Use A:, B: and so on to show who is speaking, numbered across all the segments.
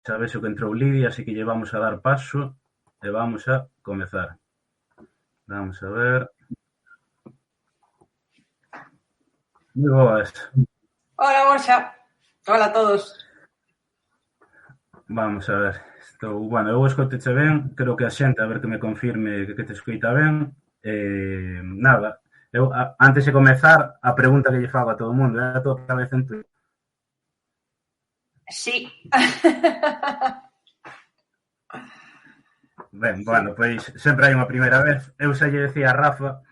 A: xa vexo que entrou Lidia, así que lle vamos a dar paso e vamos a comezar. Vamos a ver. Moi boas.
B: Hola, Borxa. Hola a todos.
A: Vamos a ver. Bueno, eu escoiteche ben, creo que a xente a ver que me confirme que te escoita ben. Nada, antes de comezar, a pregunta que lle fago a todo o mundo, é a tua vez en Twitter?
B: Sí.
A: Ben, bueno, pois sempre hai unha primeira vez. Eu xa lle decía a Rafa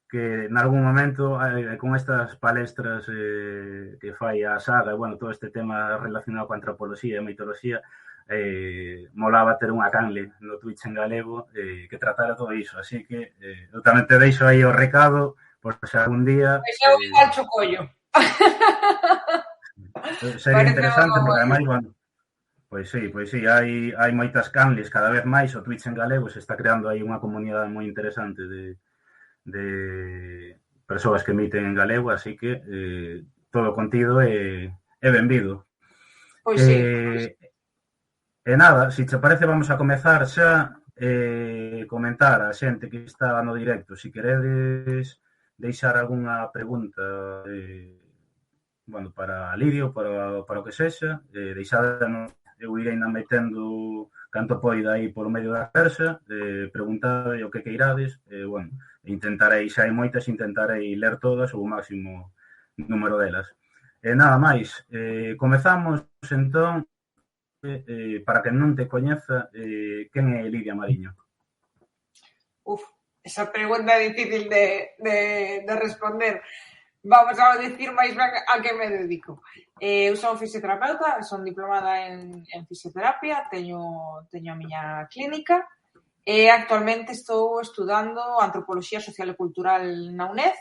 A: que nalgún momento con estas palestras que fai a saga, e bueno, todo este tema relacionado coa antropoloxía e mitoloxía, molaba ter unha canle no Twitch en galego que tratara todo iso, así que eu tamén te deixo aí o recado por se algún día
B: Pois eu igual chocollo.
A: sería interesante porque ademais, bueno, pois sí, hai moitas canles cada vez máis, o Twitch en galego se está creando aí unha comunidade moi interesante de persoas que emiten en galego, así que todo o contido é benvido.
B: Pois sí.
A: E nada, se te parece vamos a comezar xa comentar a xente que está no directo, se queredes deixar algunha pregunta bueno, para Lidio, para o que sexa, deixadenos, eu irei na metendo canto poida aí polo medio da conversa, preguntade o que queirades, bueno, intentarei, xa hai moitas, intentarei ler todas ou o máximo número delas. Nada máis, comezamos entón, para que non te coñeza, quen é Lidia Mariño?
B: Esa pregunta é difícil de responder. Vamos a decir máis ben a que me dedico. Eu son fisioterapeuta, son diplomada en fisioterapia, teño a miña clínica e actualmente estou estudando antropoloxía social e cultural na UNED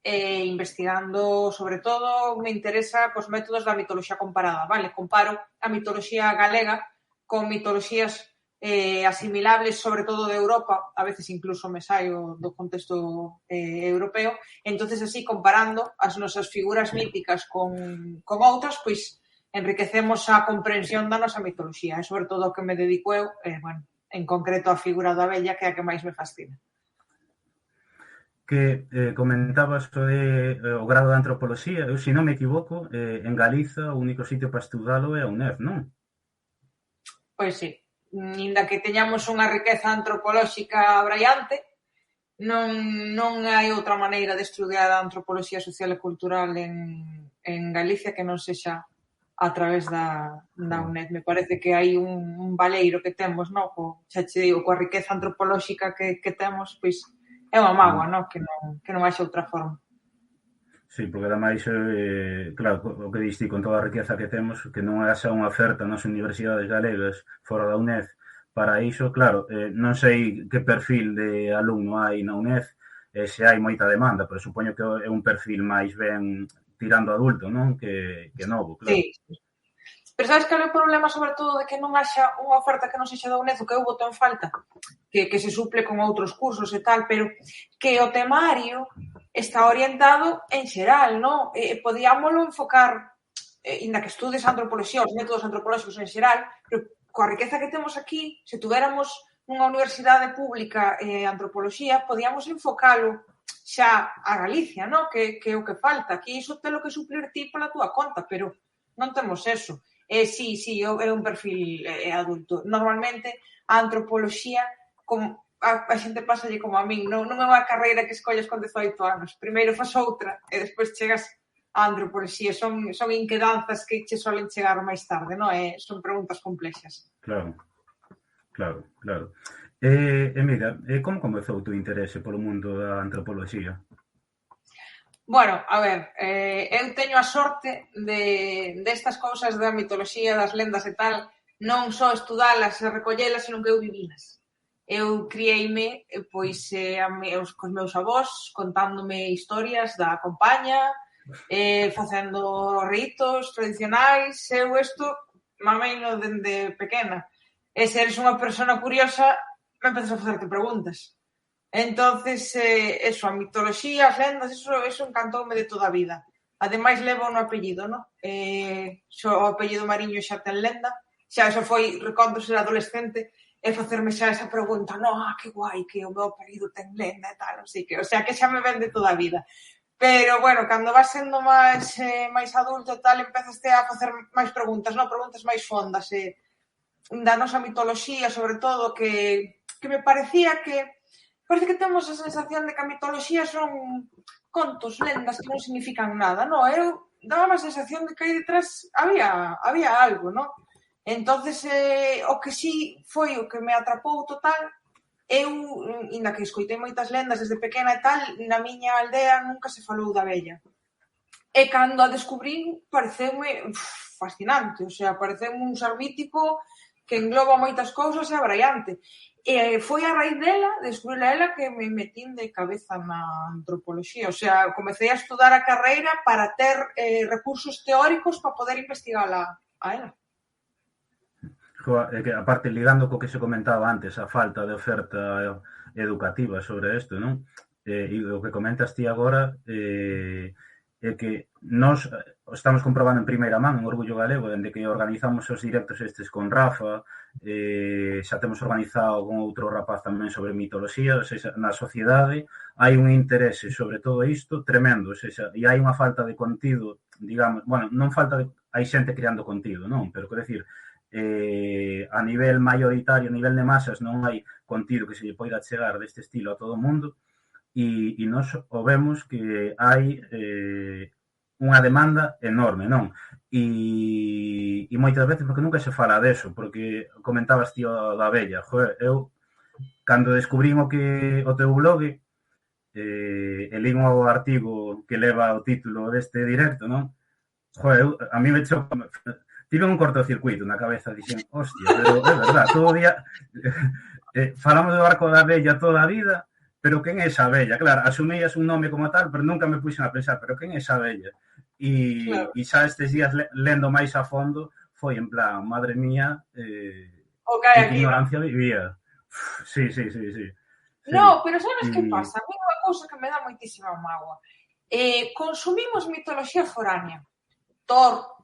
B: e investigando, sobre todo, me interesa os métodos da mitoloxía comparada, vale? Comparo a mitoloxía galega con mitoloxías asimilables, sobre todo de Europa, a veces incluso me saio do contexto europeo, entonces así, comparando as nosas figuras míticas con outras, pois enriquecemos a comprensión da nosa mitoloxía, e sobre todo o que me dedico eu, bueno, en concreto a figura da vella, que é a que máis me fascina.
A: Que comentabas o grado de antropoloxía, eu, se non me equivoco, en Galiza o único sitio para estudalo é a UNED, non?
B: Pois sí, inda que teñamos unha riqueza antropolóxica abraiante, non hai outra maneira de estudar a antropoloxía social e cultural en Galicia que non sexa a través da UNED. Me parece que hai un valeiro que temos, non? Xa che digo, coa riqueza antropolóxica que temos, pois é unha mágoa, non? Que non haxa outra forma.
A: Sí, porque ademais, claro, o que diste con toda a riqueza que temos, que non haxa unha oferta nas universidades galegas fora da UNED para iso, claro, non sei que perfil de alumno hai na UNED, se hai moita demanda, pero supoño que é un perfil máis ben tirando adulto, non? Que novo, claro.
B: Sí. Pero sabes que é o problema, sobre todo, de que non haxa unha oferta que non sexa da UNED, o que eu boto en falta, que se suple con outros cursos e tal, pero que o temario está orientado en xeral, non? Podíamolo enfocar, inda que estudes a antropoloxía, os métodos antropolóxicos en xeral, pero coa riqueza que temos aquí, se tuveramos unha universidade pública antropoloxía, podíamos enfocalo xa a Galicia, non? Que é o que falta. Aquí iso telo que suplir ti pola túa conta, pero non temos eso. Sí, é un perfil adulto. Normalmente, a antropoloxía, a xente pásalle como a min, non é unha carreira que escolles con 18 anos. Primeiro faz outra e despois chegas a antropoloxía. Son inquedanzas que che solen chegar máis tarde, non? Son preguntas complexas.
A: Claro. Mira, como comezou o teu interese polo mundo da antropoloxía?
B: Bueno, a ver, eu teño a sorte destas cousas da mitoloxía, das lendas e tal, non só estudalas e recollelas, senón que eu vivinas. Eu criei-me, pois, cos meus avós, contándome historias da compaña, facendo ritos tradicionais, eu isto mameino dende pequena. E se eres unha persona curiosa, me empezas a facerte preguntas. Entonces, eso, a mitoloxía, as lendas, eso encantoume de toda a vida. Ademais, levo no apellido, non? O apellido Mariño xa ten lenda, xa eso foi recordo ser adolescente e facerme xa esa pregunta, que guai, que o meu apelido ten lenda e tal, así que, o sea, que xa me ven de toda a vida. Pero, bueno, cando vas sendo máis adulto e tal, empezaste a facer máis preguntas, preguntas máis fondas, da nosa mitoloxía, sobre todo, que me parecía que parece que temos a sensación de que a mitoloxía son contos, lendas que non significan nada, eu daba a sensación de que aí detrás había algo, Entonces, o que sí foi o que me atrapou total, eu, inda que escoitei moitas lendas desde pequena e tal, na miña aldea nunca se falou da abella. E cando a descubrín, pareceume fascinante, o sea, pareceume un ser mítico que engloba moitas cousas e abraiante. E foi a raíz dela, de descubrirla ela, que me metín de cabeza na antropoloxía. O sea, comecei a estudar a carreira para ter recursos teóricos para poder investigala a ela.
A: Que aparte, ligando co que se comentaba antes, a falta de oferta educativa sobre isto, non? E o que comentas ti agora é que nós estamos comprobando en primeira man en Orgullo Galego, dende que organizamos os directos estes con Rafa, xa temos organizado con outro rapaz tamén sobre mitoloxía, ou seja, na sociedade hai un interese sobre todo isto tremendo, ou seja, e hai unha falta de contido, digamos, bueno, non falta de, hai xente creando contido, non? Pero, quero dicir, a nivel maioritario, a nivel de masas, non hai contido que se lle poida chegar deste estilo a todo o mundo e nós o vemos que hai unha demanda enorme, non? E moitas veces porque nunca se fala deso, porque comentabas ti o da abella, eu cando descubrín o teu blog e lín o artigo que leva o título deste directo, non? A mí me choca. Tive un cortocircuito na cabeza, dixen, hostia, pero é verdad, todo o día falamos do barco da abella toda a vida, pero quen é esa abella? Claro, asumías un nome como tal, pero nunca me puxen a pensar, pero quen é esa abella? E xa estes días lendo máis a fondo, foi en plan, madre mía, que ignorancia vivía. Sí.
B: Pero sabes que pasa? A mí unha cousa que me dá moitísima mágoa. Consumimos mitoloxía foránea. Thor,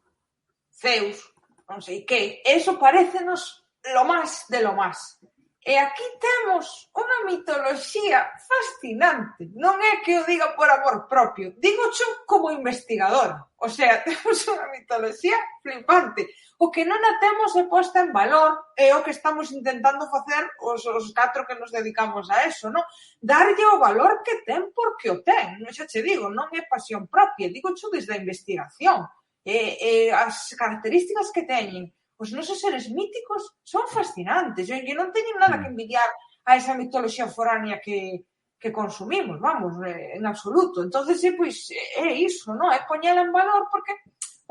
B: Zeus, non sei que, eso parécenos lo más de lo más. E aquí temos unha mitoloxía fascinante. Non é que o diga por amor propio, digo xo como investigadora. O sea, temos unha mitoloxía flipante. O que non a temos é posta en valor, é o que estamos intentando facer os 4 que nos dedicamos a eso, non? Darlle o valor que ten porque o ten. Non xa che digo, non é pasión propia, digo xo desde a investigación. As características que teñen os nosos seres míticos son fascinantes. Eu non teño nada que envidiar a esa mitoloxía foránea que consumimos, vamos, en absoluto. Entonces, pois, é iso, non? É poñela en valor porque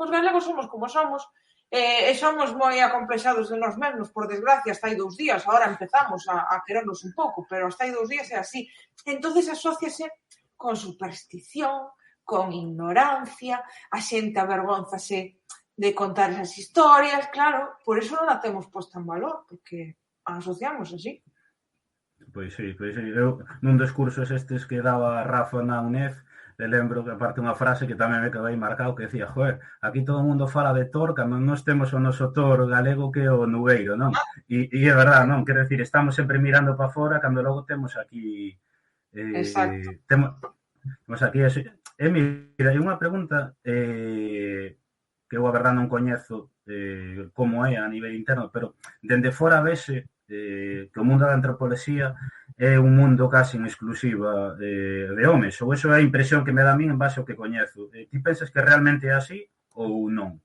B: os galegos somos como somos e somos moi acomplexados de nós mesmos, por desgracia, hasta hai 2 días. Agora empezamos a querernos un pouco, pero hasta hai 2 días é así. Entonces, asóciase con superstición, con ignorancia, a xente avergónzase de contar esas historias, claro, por eso non a temos posta en valor, porque a asociamos así.
A: Pois sí, eu nun dos cursos estes que daba Rafa na UNED, le lembro que aparte unha frase que tamén me quedou aí marcado, que decía, aquí todo o mundo fala de Thor, cando nós temos o noso Thor galego que é o Nugueiro, non? E é verdade, non? Quero dicir, estamos sempre mirando para fora, cando logo temos aquí...
B: Exacto.
A: Temos aquí... mira, hai unha pregunta que eu a verdade non coñezo como é a nivel interno, pero dende fora vese que o mundo da antropoloxía é un mundo casi en exclusiva de homes, ou eso é a impresión que me dá a min en base ao que coñezo. Ti pensas que realmente é así ou non?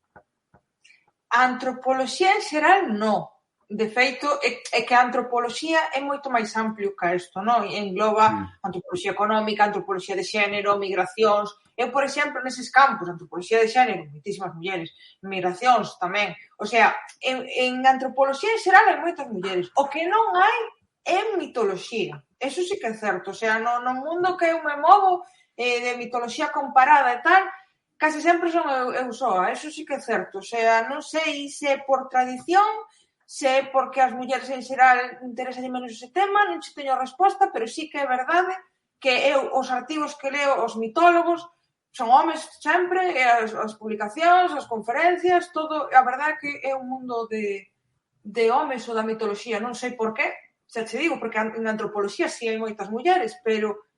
B: A antropoloxía en xeral non. De feito, é que a antropoloxía é moito máis amplio que isto, non? Engloba antropoloxía económica, antropoloxía de xénero, migracións. Eu, por exemplo, neses campos, antropoloxía de xénero, moitísimas mulleres, migracións tamén. O sea, en antropoloxía en xeral hai moitas mulleres. O que non hai é mitoloxía. Eso sí que é certo. O sea, no mundo que eu me movo de mitoloxía comparada e tal, case sempre son eu soa. Eso sí que é certo. O sea, non sei se por tradición, se porque as mulleres en xeral interesan menos ese tema, non se teño resposta, pero sí que é verdade que eu, os artigos que leo, os mitólogos, son homes sempre, as publicacións, as conferencias, todo, a verdade que é un mundo de de homes ou da mitoloxía, non sei por qué, xa che digo, porque en antropoloxía sí hai moitas mulleres, pero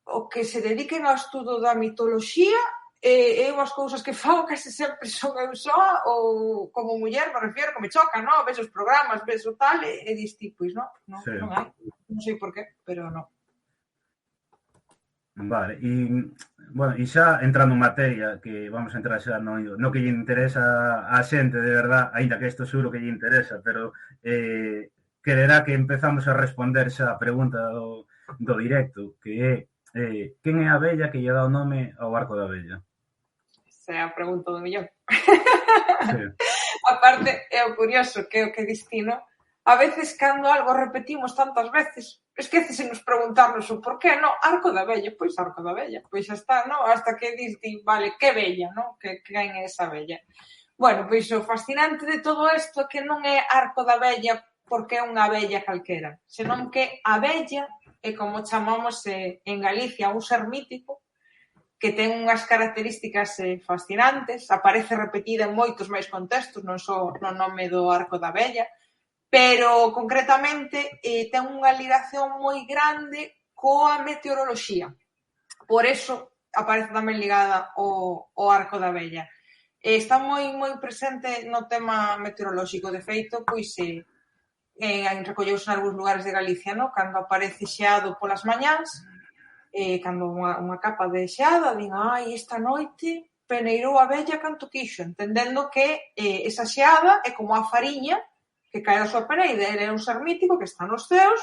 B: o que se dediquen ao estudo da mitoloxía, eu as cousas que fago case sempre son eu soa, ou como muller, me refiero, que me choca, non? Ves os programas, ves o tal, e dis ti, pois non hai. Non sei por qué, pero non.
A: Vale, bueno, e xa entrando en materia, que vamos a entrar xa no que lle interesa a xente de verdad, aínda que isto seguro que lle interesa, pero quererá que empezamos a responder xa a pregunta do directo, que é quen é a vella que lle dá o nome ao Arco da Vella?
B: Esa é a pregunta do millón.
A: Sí.
B: Aparte, é o curioso que é o que destino. A veces, cando algo repetimos tantas veces, esquécesenos preguntarnos o por qué, non? Arco da Vella, pois Arco da Vella, pois xa está, non? Hasta que dis, vale, que vella, non? Que quen é esa vella? Bueno, pois o fascinante de todo isto é que non é Arco da Vella porque é unha vella calquera, senón que a vella é como chamamos en Galicia un ser mítico que ten unhas características fascinantes, aparece repetida en moitos máis contextos, non só no nome do Arco da Vella, pero concretamente ten unha ligación moi grande coa meteoroloxía. Por eso aparece tamén ligada ao Arco da Vella. Está moi presente no tema meteorolóxico. De feito, pois recolleuse en algúns lugares de Galicia, no? Cando aparece xeado polas mañáns, cando unha capa de xeada, din, esta noite peneirou a vella canto quixo, entendendo que esa xeada é como a fariña que cae a súa peneira, ele é un ser mítico que está nos ceos,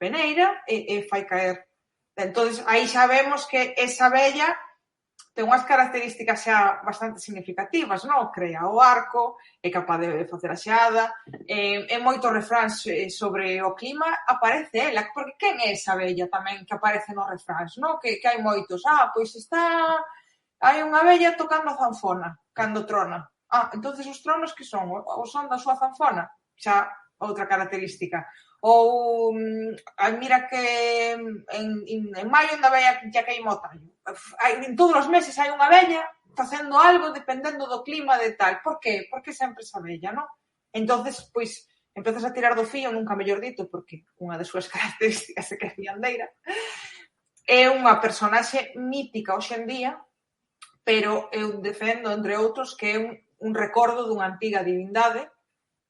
B: peneira e fai caer. Entonces, aí xa vemos que esa vella ten unhas características xa bastante significativas, non? Crea o arco, é capaz de facer a xeada, en moitos refráns sobre o clima aparece ela, porque quen é esa vella tamén que aparece nos refráns, non? Que hai moitos, pois hai unha vella tocando a zanfona, cando trona. Entonces os tronos que son? O son da súa zanfona? Xa outra característica. Ou, mira que en maio ainda vella ya queima o tallo. En todos os meses hai unha vella facendo algo dependendo do clima de tal. Por qué? Porque sempre esa vella, non? Entonces, pois, empezas a tirar do fío, nunca mellor dito, porque unha das súas características é que é fiandeira. É unha personaxe mítica hoxe en día, pero eu defendo, entre outros, que é un recordo dunha antiga divindade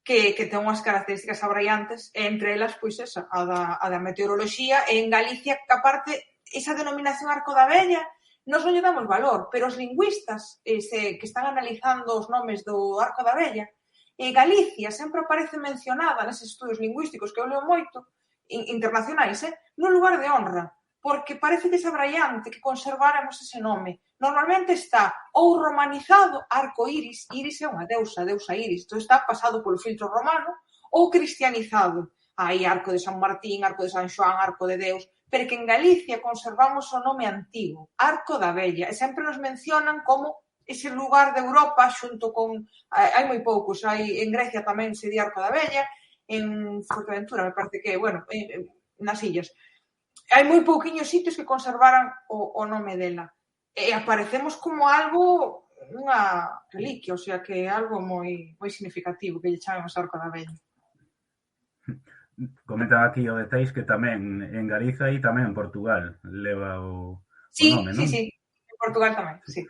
B: que ten unhas características abraiantes, e entre elas, pois esa, a da meteoroloxía, e en Galicia, que aparte, esa denominación Arco da Vella, nos non lle damos valor, pero os lingüistas que están analizando os nomes do Arco da Vella, Galicia sempre aparece mencionada neses estudos lingüísticos que eu leo moito, internacionais, nun lugar de honra, porque parece desabraiante que conserváramos ese nome. Normalmente está ou romanizado, arco iris é unha deusa iris, entón está pasado polo filtro romano, ou cristianizado, hai arco de San Martín, arco de San Xoán, arco de Deus, pero que en Galicia conservamos o nome antigo, Arco da Vella, e sempre nos mencionan como ese lugar de Europa xunto con, hai moi poucos, hai en Grecia tamén se di Arco da Vella, en Fuerteventura me parece que, bueno, nas illas, hai moi pouquiños sitios que conservaran o nome dela. E aparecemos como algo, unha reliquia, o sea, que é algo moi significativo que lle chamemos Arco da Vella.
A: Comentan aquí o detalles que tamén en Galiza e tamén en Portugal leva o nome, non?
B: Sí, en Portugal tamén, sí.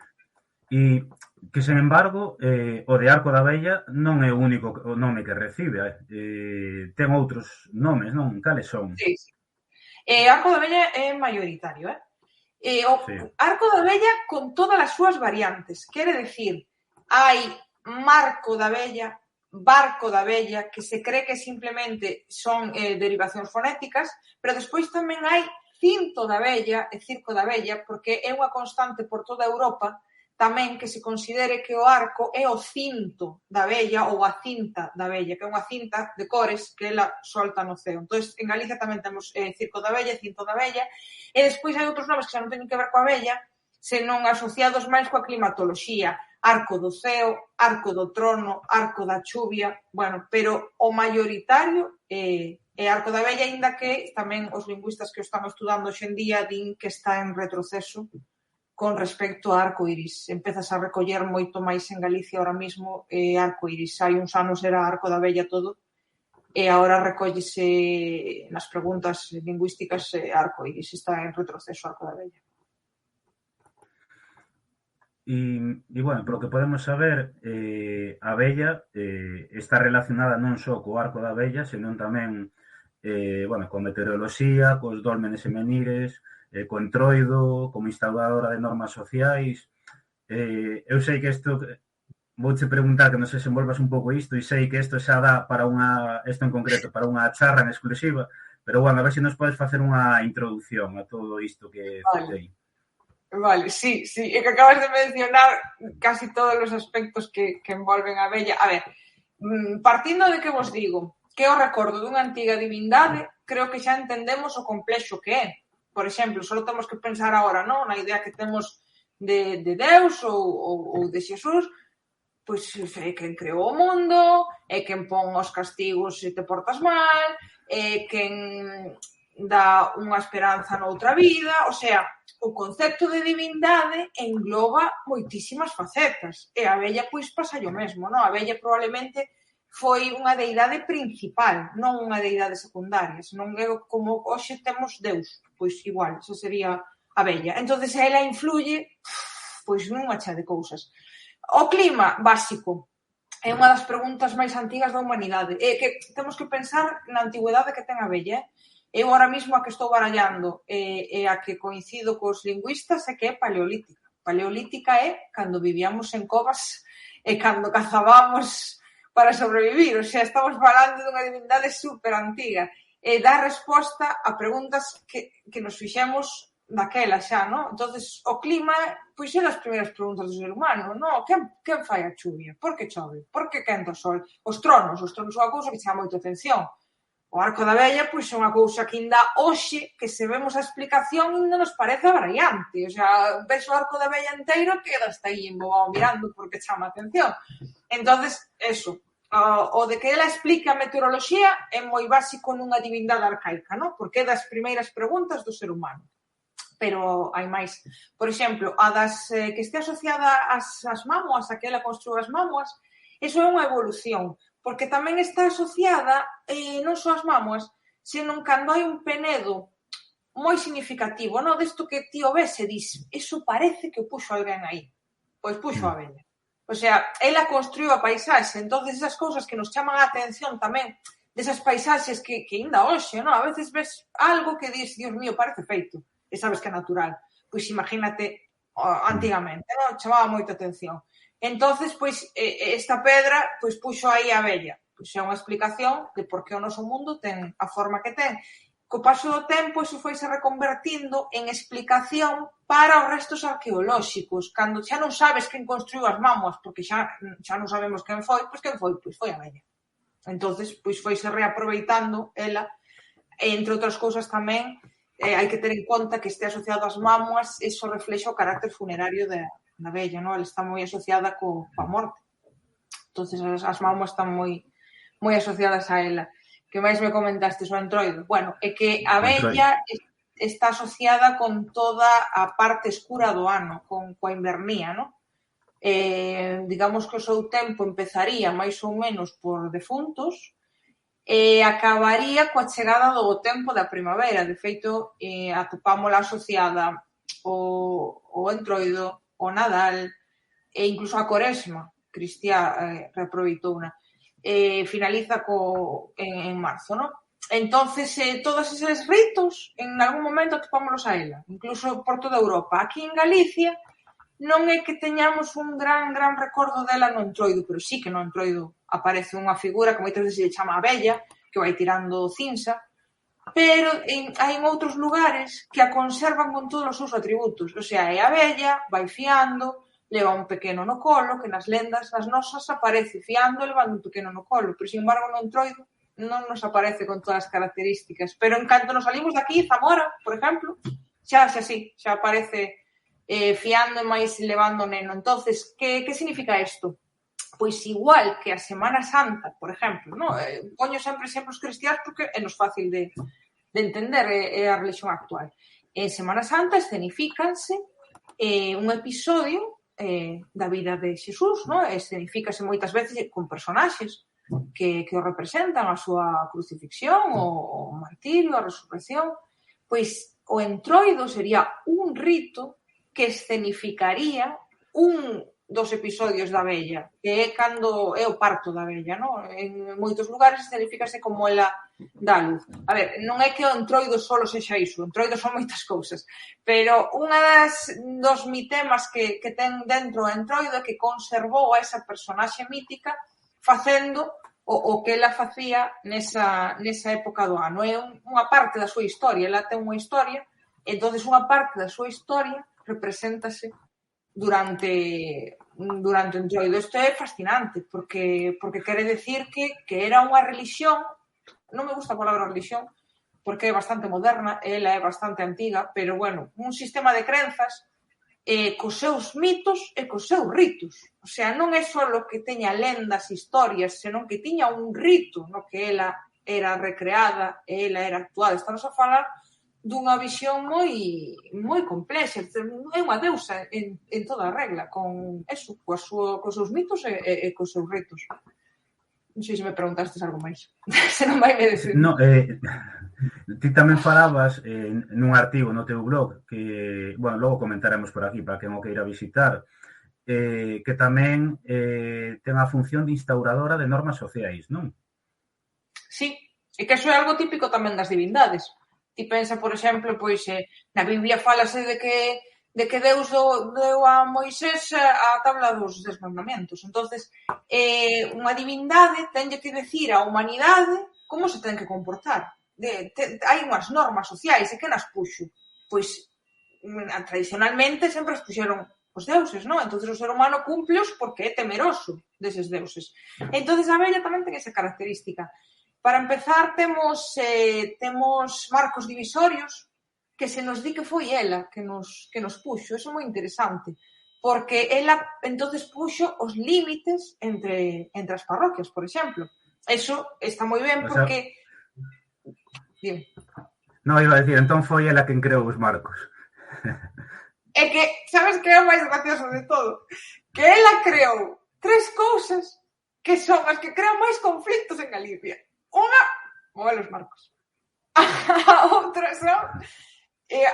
A: E que, sen embargo, o de Arco da Vella non é o único nome que recibe, ten outros nomes, non? Cales son?
B: Sí. Arco da Vella é maioritario, o Arco da Vella con todas as súas variantes, quere decir, hai Marco da Vella, Barco da Vella, que se cree que simplemente son derivacións fonéticas, pero despois tamén hai Cinto da Vella e Circo da Vella, porque é unha constante por toda Europa tamén que se considere que o arco é o cinto da vella ou a cinta da vella, que é unha cinta de cores que ela solta no ceo. Entón, en Galicia tamén temos circo da vella, cinto da vella, e despois hai outros nomes que xa non teñen que ver coa vella, senón asociados máis coa climatoloxía, arco do ceo, arco do trono, arco da chuvia, bueno, pero o maioritario é Arco da Vella, aínda que tamén os lingüistas que o están estudando hoxe en día din que está en retroceso con respecto a arco iris. Empezas a recoller moito máis en Galicia ahora mismo arco iris. Hai uns anos era Arco da Vella todo, e agora recóllese nas preguntas lingüísticas arcoíris, está en retroceso Arco da Vella.
A: E bueno, polo que podemos saber, a Vella está relacionada non só co Arco da Vella, senón tamén bueno, coa meteoroloxía, cos dólmenes e menires, co entroido, como instauradora de normas sociais. Eu sei que isto, vouche preguntar que nos desenvolvas un pouco isto, e sei que isto xa dá para isto en concreto, para unha charla en exclusiva, pero bueno, a ver se nos podes facer unha introducción a todo isto que citei.
B: Vale, sí, é que acabas de mencionar casi todos os aspectos que envolven a Vella. A ver, partindo de que vos digo que o recordo dunha antiga divindade, creo que xa entendemos o complexo que é. Por exemplo, só temos que pensar agora, non? Na idea que temos de Deus ou de Xesús, pois é quen creou o mundo, é quen pon os castigos se te portas mal, é quen dá unha esperanza noutra vida, o sea, o concepto de divindade engloba moitísimas facetas, e a Vella pois pasa o mesmo, non? A Vella probablemente foi unha deidade principal, non unha deidade secundaria, senón é como hoxe temos Deus, pois igual, esa sería a Vella. Entonces ela influye pois nunha chea de cousas. O clima básico é unha das preguntas máis antigas da humanidade. É que temos que pensar na antigüedade que ten a Vella. Eu ahora mesmo a que estou barallando e a que coincido cos lingüistas é que é paleolítica. Paleolítica é cando vivíamos en covas e cando cazábamos para sobrevivir. O sea, estamos falando dunha divindade super antiga e dá resposta a preguntas que nos fixemos daquela xa, non? Entonces, o clima, pois é das primeiras preguntas do ser humano, non? Quen fai a chuvia? Por que chove? Por que quenta o sol? Os tronos son unha cousa que chama moita atención. O Arco da Vella, pois, é unha cousa que ainda hoxe, que se vemos a explicación, ainda nos parece abraiante. O sea, ves o Arco da Vella inteiro, quedas aí embobado mirando porque chama a atención. Entonces, eso, o de que ela explica a meteoroloxía é moi básico nunha divindade arcaica, non? Porque é das primeiras preguntas do ser humano. Pero hai máis. Por exemplo, a das que este asociada ás mámoas, a que ela construiu as mámoas, iso é unha evolución, porque tamén está asociada non só as mámoas, senón cando hai un penedo moi significativo, non? Desto que ti o ves e dis, iso parece que o puxo alguén aí. Pois puxo a Vella. O sea, ela construiu a paisaxe, entonces esas cousas que nos chaman a atención tamén, desas paisaxes que ainda hoxe, non? A veces ves algo que dis, Dios mío, parece feito. E sabes que é natural. Pois imagínate antigamente, non? Chamaba moita atención. Entonces, pois, esta pedra pois puxo aí a Vella. Pois é unha explicación de por que o noso mundo ten a forma que ten. Co paso do tempo, iso foise reconvertindo en explicación para os restos arqueolóxicos. Cando xa non sabes quen construiu as mámoas, porque xa non sabemos quen foi, pois quen foi? Pois foi a Vella. Entonces, pois foise reaproveitando ela, e entre outras cousas tamén, hai que ter en conta que este asociado ás mámoas, iso reflexa o carácter funerario da Vella, non? Ela está moi asociada coa morte. Entonces, as mámoas están moi asociadas a ela. Que máis me comentaste o entroido? Bueno, é que a Vella está asociada con toda a parte escura do ano, coa invernía, non? Digamos que o seu tempo empezaría máis ou menos por defuntos, e acabaría coa chegada do tempo da primavera. De feito, atopámola asociada ao entroido, ao Nadal e incluso a Coresma. Cristiá reaproveitouna. Finaliza en marzo, non? Entonces, todos eses ritos, en algún momento atopámolos a ela, incluso por toda Europa. Aquí en Galicia non é que teñamos un gran recordo dela no entroido, pero sí que no entroido aparece unha figura que moitas veces se chama a Vella, que vai tirando cinza, pero hai en outros lugares que a conservan con todos os seus atributos. O sea, é a Vella, vai fiando, leva un pequeno no colo, que nas lendas nas nosas aparece fiando e levando un pequeno no colo, pero, sin embargo, no entroido non nos aparece con todas as características. Pero en canto nos salimos de aquí, Zamora, por exemplo, xa aparece fiando e máis levando neno. Entonces, que significa isto? Pois igual que a Semana Santa, por exemplo, non? Poño sempre exemplos cristiáns porque é nos fácil de entender, é a religión actual. En Semana Santa escenifícanse un episodio da vida de Xesús, non? Escenifícase moitas veces con personaxes. que o representan, a súa crucifixión, o martirio, a resurrección, pois o entroido sería un rito que escenificaría un dos episodios da vella, que é cando é o parto da vella, non? En moitos lugares escenifícase como ela dá luz. A ver, non é que o entroido solo sexa iso, o entroido son moitas cousas, pero unha dos mitemas que ten dentro o entroido é que conservou a esa personaxe mítica facendo o que ela facía nesa época do ano. É unha parte da súa historia, ela ten unha historia, entonces unha parte da súa historia represéntase durante o entroido. Isto é fascinante, porque quere decir que era unha religión, non me gusta a palabra religión, porque é bastante moderna, ela é bastante antiga, pero, bueno, un sistema de crenzas cos seus mitos e cos seus ritos. O sea, non é só que teña lendas, historias, senón que tiña un rito no que ela era recreada e ela era actuada. Estamos a falar dunha visión moi complexa. É unha deusa en toda a regla, con eso, cos seus mitos e cos seus ritos. Non sei se me preguntastes algo máis. Se non vai me decir.
A: No, ti tamén falabas nun artigo no teu blog que, bueno, logo comentaremos por aquí para quen o queira visitar, que tamén ten a función de instauradora de normas sociais, non?
B: Sí, e que eso é algo típico tamén das divindades. Ti pensa, por exemplo, pois na Biblia fálase de que Deus deu a Moisés a tabla dos 10 mandamentos. Entonces, unha divindade tenlle que decir á humanidade como se ten que comportar. Hai unhas normas sociais, e que nas puxo? Pois, tradicionalmente, sempre as puxeron os deuses, non? Entonces, o ser humano cúmpleos porque é temeroso deses deuses. Entonces, a vella tamén ten esa característica. Para empezar, temos marcos divisorios que se nos di que foi ela que nos puxo. Eso é moi interesante, porque ela entonces puxo os límites entre as parroquias, por exemplo. Eso está moi ben porque... Dime.
A: Non, iba a decir, entón foi ela quen creou os marcos.
B: É que, sabes que é o máis gracioso de todo? Que ela creou 3 cousas que son as que crean máis conflictos en Galicia. Unha, mover os marcos. A outra son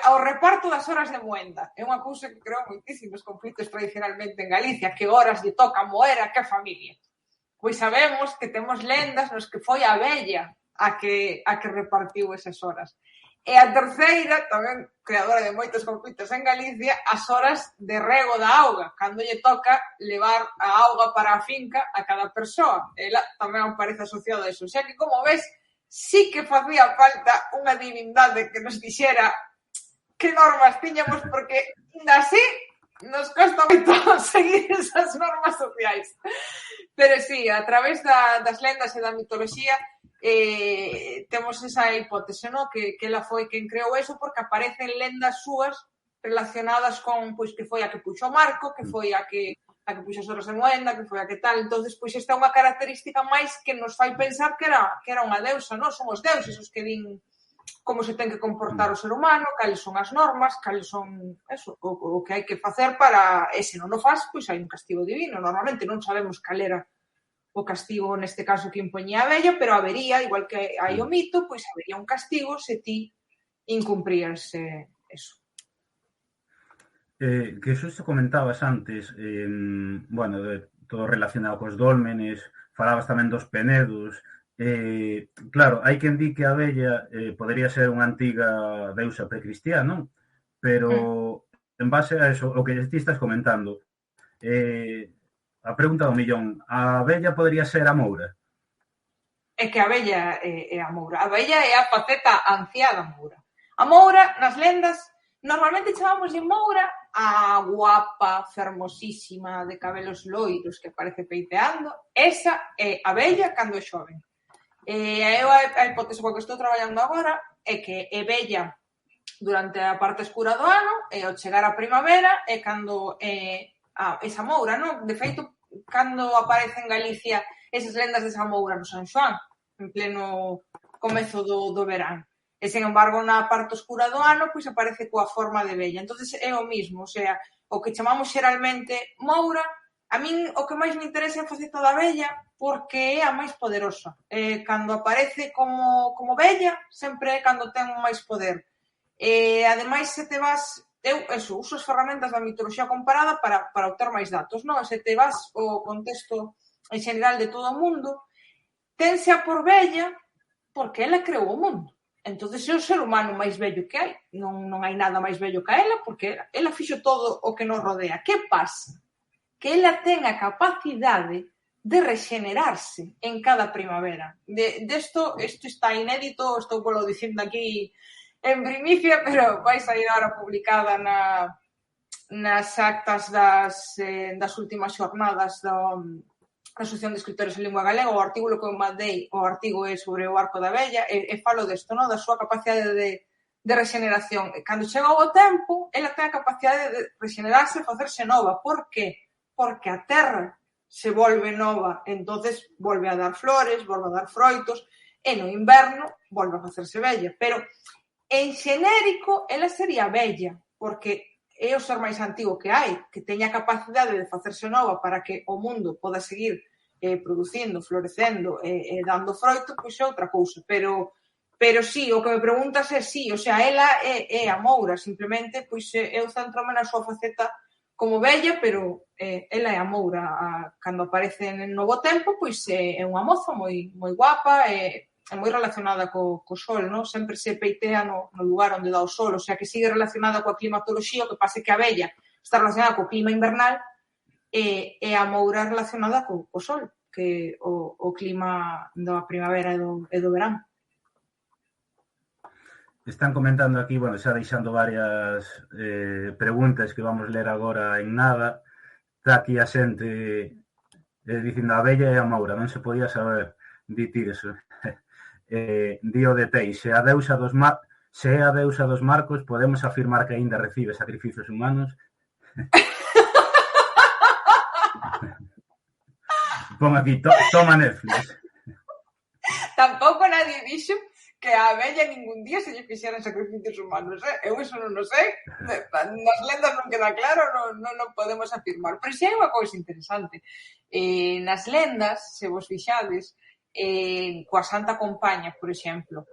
B: ao reparto das horas de moenda. É unha cousa que creou moitísimos conflitos tradicionalmente en Galicia, que horas lle toca moer a que familia. Pois sabemos que temos lendas nos que foi a vella a que repartiu esas horas. E a terceira, tamén creadora de moitos conflitos en Galicia, as horas de rego da auga, cando lle toca levar a auga para a finca a cada persoa. Ela tamén aparece asociada a eso. O sea que, como ves, sí que facía falta unha divindade que nos dixera que normas tiñamos, porque ainda así nos costa moito seguir esas normas sociais. Pero sí, a través das lendas e da mitoloxía temos esa hipótese, ¿no? Que ela foi quen creou eso, porque aparecen lendas súas relacionadas con, pois, que foi a que puxo o marco, que foi a que puxo as horas de moenda, que foi a que tal. Entonces, pois, esta é unha característica máis que nos fai pensar que era unha deusa, non? Son os deuses os que din como se ten que comportar o ser humano, cales son as normas, cales son eso, o que hai que facer para, e se non o faz, pois hai un castigo divino. Normalmente non sabemos cal era o castigo, neste caso, que impoñía a vella, pero habería, igual que hai o mito, pois habería un castigo se ti incumprías eso.
A: Que xusto comentabas antes, bueno, de todo relacionado cos dólmenes, falabas tamén dos penedos. Claro, hai quen di que a vella podería ser unha antiga deusa precristiá, non? Pero, en base a eso, o que ti estás comentando, a pregunta do millón, a vella podería ser a Moura?
B: É que a vella é a Moura. A vella é a faceta anciá da Moura. A Moura, nas lendas, normalmente chamamos de Moura a guapa, fermosísima, de cabelos loiros que aparece peiteando. Esa é a vella cando é xoven. A hipótese coa que estou traballando agora é que é vella durante a parte escura do ano e ao chegar a primavera é cando esa Moura, non? De feito, cando aparece en Galicia esas lendas de esa Moura no San Xoán, en pleno comezo do verán. E, sen embargo, na parte escura do ano, pois aparece coa forma de vella. Entonces é o mismo, o sea, o que chamamos xeralmente Moura, a min o que máis me interesa é a faceta da vella, porque é a máis poderosa. Cando aparece como vella, sempre é cando ten máis poder. Ademais, se te vas... Eu, uso as ferramentas da mitoloxía comparada para obter máis datos, non? Se te vas ao contexto en xeral de todo o mundo, tense a por vella porque ela creou o mundo. Entonces é o ser humano máis vello que hai. Non hai nada máis vello que ela, porque ela fixo todo o que nos rodea. Que pasa? Que ela ten a capacidade de regenerarse en cada primavera. Isto está inédito, estou polo dicindo aquí en primicia, pero vai sair ahora publicada nas actas das últimas xornadas da Asociación de Escritores en Lingua Galega. O artigo que eu mandei, o artigo é sobre o arco da vella, e falo desto, non? Da súa capacidade de regeneración. Cando chega o tempo, ela ten a capacidade de regenerarse e facerse nova. Por qué? Porque a terra se volve nova, entonces volve a dar flores, volve a dar froitos, e no inverno volve a facerse vella. Pero, en xenérico, ela sería vella, porque é o ser máis antigo que hai, que teña a capacidade de facerse nova para que o mundo poda seguir producindo, florecendo e dando froito, pois é outra cousa. Pero sí, o que me preguntas é sí, o sea, ela é a Moura, simplemente, pois eu centrome na súa faceta como vella, pero ela é a Moura. Cando aparece en Novo Tempo, pois é unha moza moi guapa, é moi relacionada co sol, non? Sempre se peitea no lugar onde dá o sol, o sea, que sigue relacionada coa climatoloxía, o que pasa que a vella está relacionada co clima invernal e a Moura relacionada co sol, que o clima da primavera e do verán.
A: Están comentando aquí, bueno, xa deixando varias preguntas que vamos ler agora en nada. Está aquí a xente dicindo a vella e a Moura, non se podía saber ditir eso. Dío de Tei, se é a deusa dos marcos, podemos afirmar que aínda recibe sacrificios humanos. Pon aquí, toma Netflix.
B: Tampouco nadie dixo que a vella ningún día se lle fixeran sacrificios humanos, Eu iso non o sei. Nas lendas non queda claro, non podemos afirmar. Pero xe hai unha cousa interesante. Nas lendas, se vos fixades, coa Santa Compaña, por exemplo,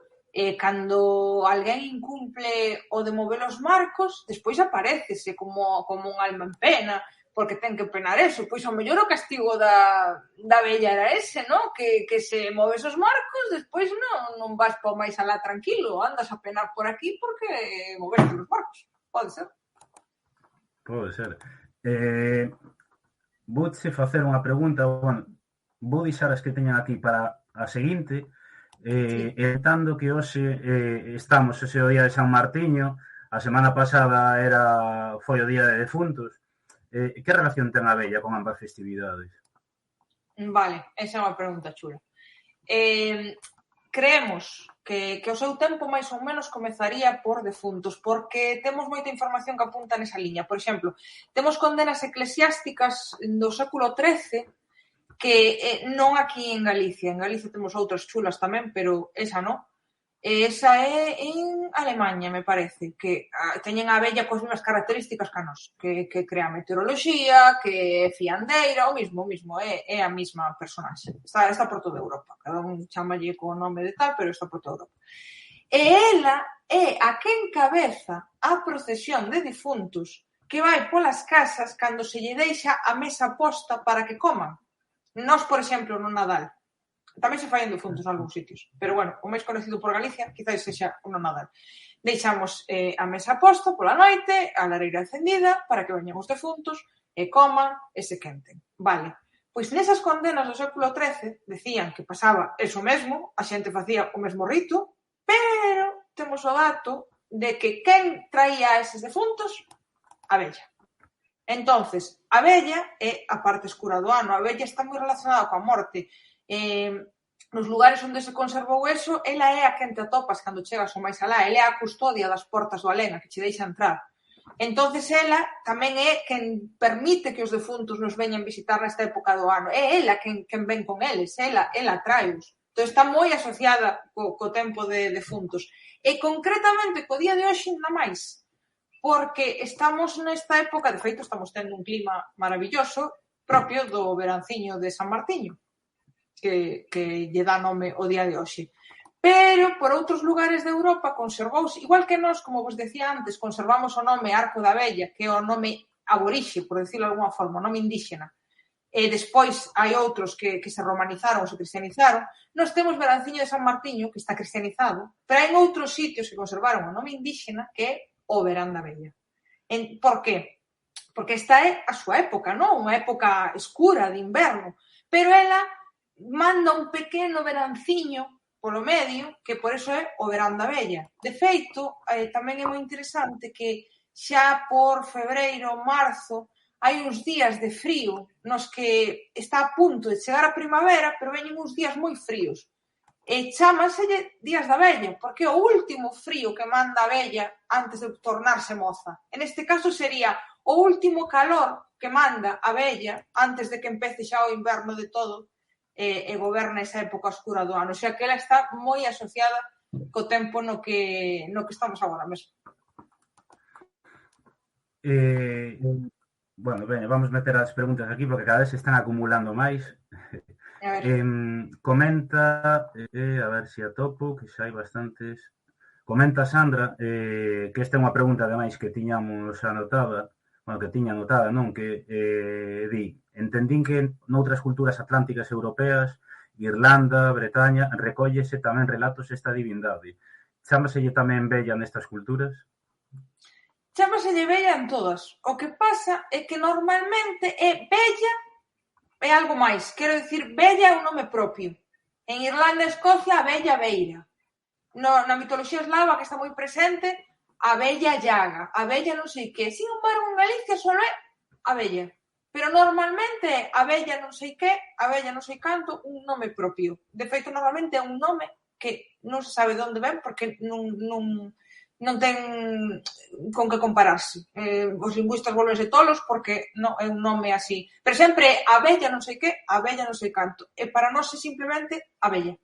B: cando alguén incumple o de mover os marcos, despois aparécese como un alma en pena, porque ten que penar eso. Pois ao mellor o castigo da vella era ese, non? Que se moves os marcos, despois non vas pa máis alá tranquilo, andas a penar por aquí porque moveste os marcos. Pode ser.
A: Pode ser. Vouche facer unha pregunta, bueno, vou deixar as que teñan aquí para a seguinte, entendo que hoxe estamos ese o día de San Martiño, a semana pasada foi o día de defuntos. Que relación ten a vella con ambas festividades?
B: Vale, esa é unha pregunta chula. Creemos que o seu tempo máis ou menos comezaría por defuntos, porque temos moita información que apunta nesa liña. Por exemplo, temos condenas eclesiásticas do século XIII que non aquí en Galicia temos outras chulas tamén, pero esa non. Esa é en Alemanha, me parece, que teñen a vella coas mesmas características que a nós, que crea meteoroloxía, que é fiandeira, o mismo, é a mesma personaxe. Está por toda Europa, cada un chamalle co nome de tal, pero está por toda Europa. E ela é a que encabeza a procesión de difuntos que vai polas casas cando se lle deixa a mesa posta para que coman. Nós, por exemplo, no Nadal, tamén se fai en defuntos en algúns sitios, pero bueno, o máis conocido por Galicia quizás sexa o Nadal. Deixamos a mesa posta pola noite, a lareira encendida, para que veñan os defuntos e coman e se quenten. Vale, pois nesas condenas do século XIII decían que pasaba eso mesmo, a xente facía o mesmo rito, pero temos o dato de que quen traía a eses defuntos? A vella. Entonces, a vella é a parte escura do ano, a vella está moi relacionada coa morte. Nos lugares onde se conservou eso, ela é a quen te atopas cando chegas o máis alá, ela é a custodia das portas do alén, a que che deixa entrar. Entonces, ela tamén é quen permite que os defuntos nos veñan visitar nesta época do ano. É ela quen ven con eles, ela traeos. Entón, está moi asociada co tempo de defuntos. E, concretamente, co día de hoxe, ainda máis, porque estamos nesta época, de feito, estamos tendo un clima maravilloso propio do veranciño de San Martiño. que lle dá nome o día de hoxe. Pero por outros lugares de Europa conservouse, igual que nós, como vos decía antes, conservamos o nome Arco da Vella, que é o nome aborixe, por decirlo de alguma forma, o nome indígena, e despois hai outros que se romanizaron ou se cristianizaron, nós temos Veranciño de San Martiño, que está cristianizado, pero hai outros sitios que conservaron o nome indígena, que é o Verán da Vella. Por qué? Porque esta é a súa época, non? Unha época escura, de inverno, pero ela manda un pequeno veranciño polo medio, que por eso é o Verán da Vella. De feito, tamén é moi interesante que xa por febreiro, marzo, hai uns días de frío nos que está a punto de chegar a primavera, pero veñen uns días moi fríos. E chámanselle días da vella, porque é o último frío que manda a vella antes de tornarse moza. En este caso sería o último calor que manda a vella antes de que empece xa o inverno de todo e goberna esa época oscura do ano. O sea que ela está moi asociada co tempo no que estamos agora mesmo.
A: Bueno, veña, vamos meter as preguntas aquí porque cada vez se están acumulando máis. Comenta, a ver se atopo, que xa hai bastantes. Comenta Sandra que esta é unha pregunta ademais que tiñamos anotada, bueno, que tiña anotada, non? Que di, entendín que noutras culturas atlánticas europeas, Irlanda, Bretaña, recóllese tamén relatos esta divindade. Chámaselle tamén vella nestas culturas?
B: Chámaselle vella en todas. O que pasa é que normalmente é vella é algo máis. Quero dicir, vella é un nome propio. En Irlanda e Escocia, a vella beira. Na mitoloxía eslava, que está moi presente, a vella llaga, a vella non sei que. Sin embargo, en Galicia só é a vella. Pero normalmente a vella non sei que, a vella non sei canto, un nome propio. De feito, normalmente é un nome que non se sabe de onde ven porque non ten con que compararse. Os lingüistas volvense tolos porque non é un nome así. Pero sempre a vella non sei que, a vella non sei canto. E para nós é simplemente a vella.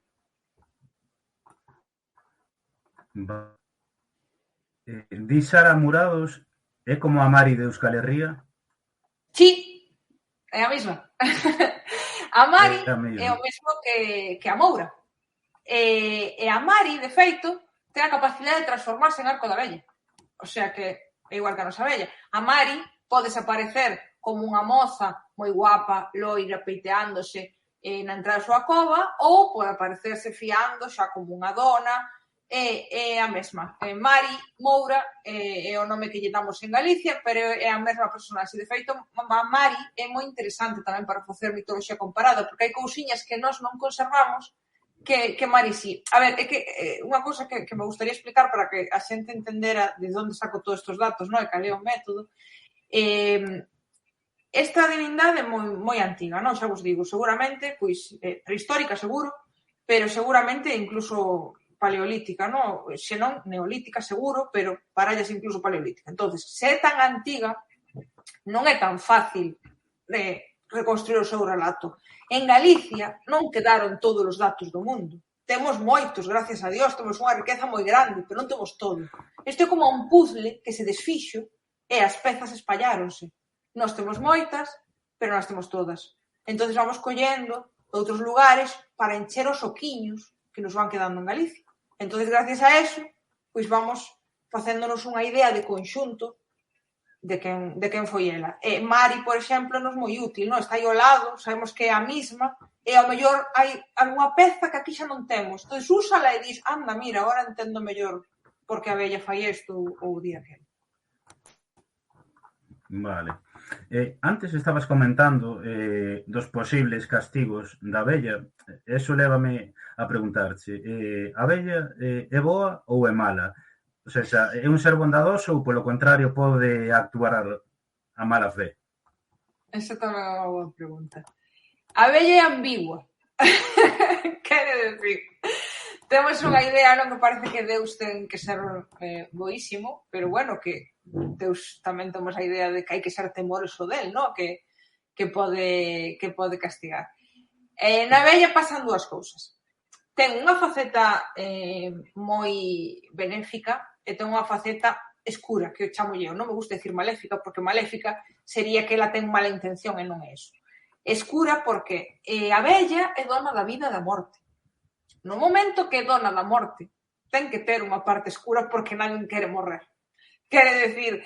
A: Di Sara Murados, é como a Mari de Euskal Herria?
B: Sí, é a mesma. A Mari é o mesmo que a Moura. E a Mari, de feito, ten a capacidade de transformarse en Arco da Vella. O sea que é igual que a nosa vella. A Mari pode aparecer como unha moza moi guapa, loira, peiteándose na entrada da súa cova, ou pode aparecerse fiando xa como unha dona. É a mesma. Mari Moura é o nome que lle damos en Galicia, pero é a mesma personaxe. De feito, a Mari é moi interesante tamén para facer mitoloxía comparada, porque hai cousiñas que nós non conservamos que Mari sí. A ver, é que unha cousa que me gustaría explicar para que a xente entendera de onde saco todos estes datos, non? E cal é o método. Esta divindade é moi antiga, non? Xa vos digo, seguramente, pois, prehistórica seguro, pero seguramente incluso paleolítica, non? Xenón neolítica seguro, pero parallas incluso paleolítica. Entonces, se é tan antiga, non é tan fácil de reconstruir o seu relato. En Galicia non quedaron todos os datos do mundo. Temos moitos, gracias a Dios, temos unha riqueza moi grande, pero non temos todo. Isto é como un puzzle que se desfixo e as pezas espalláronse. Nós temos moitas, pero nós temos todas. Entón, vamos collendo outros lugares para encher os oquiños que nos van quedando en Galicia. Entón, gracias a eso, pois vamos facéndonos unha idea de conxunto de quen foi ela. Mari, por exemplo, nos moi útil, non? Está aí ao lado, sabemos que é a mesma, e ao mellor hai algunha peza que aquí xa non temos. Entón, úsala e dis, anda, mira, agora entendo mellor porque a vella fai isto ou o día que.
A: Vale. Antes estabas comentando dos posibles castigos da vella. Eso lévame a preguntarche. A vella é boa ou é mala? O sea, é un ser bondadoso ou, polo contrario, pode actuar a mala fe?
B: Esa tamén é unha boa pregunta. A vella é ambigua. Quere decir, temos unha idea, non me parece que Deus ten que ser boísimo, pero bueno, que Deus tamén temos a idea de que hai que ser temoroso del, non? Que pode castigar. Na vella pasan dúas cousas. Ten unha faceta moi benéfica e ten unha faceta escura, que eu chamo eu. Non me gusta decir maléfica, porque maléfica sería que ela ten mala intención e non é eso. Escura porque a vella é dona da vida e da morte. No momento que é dona da morte, ten que ter unha parte escura porque nadie quere morrer. Quere decir,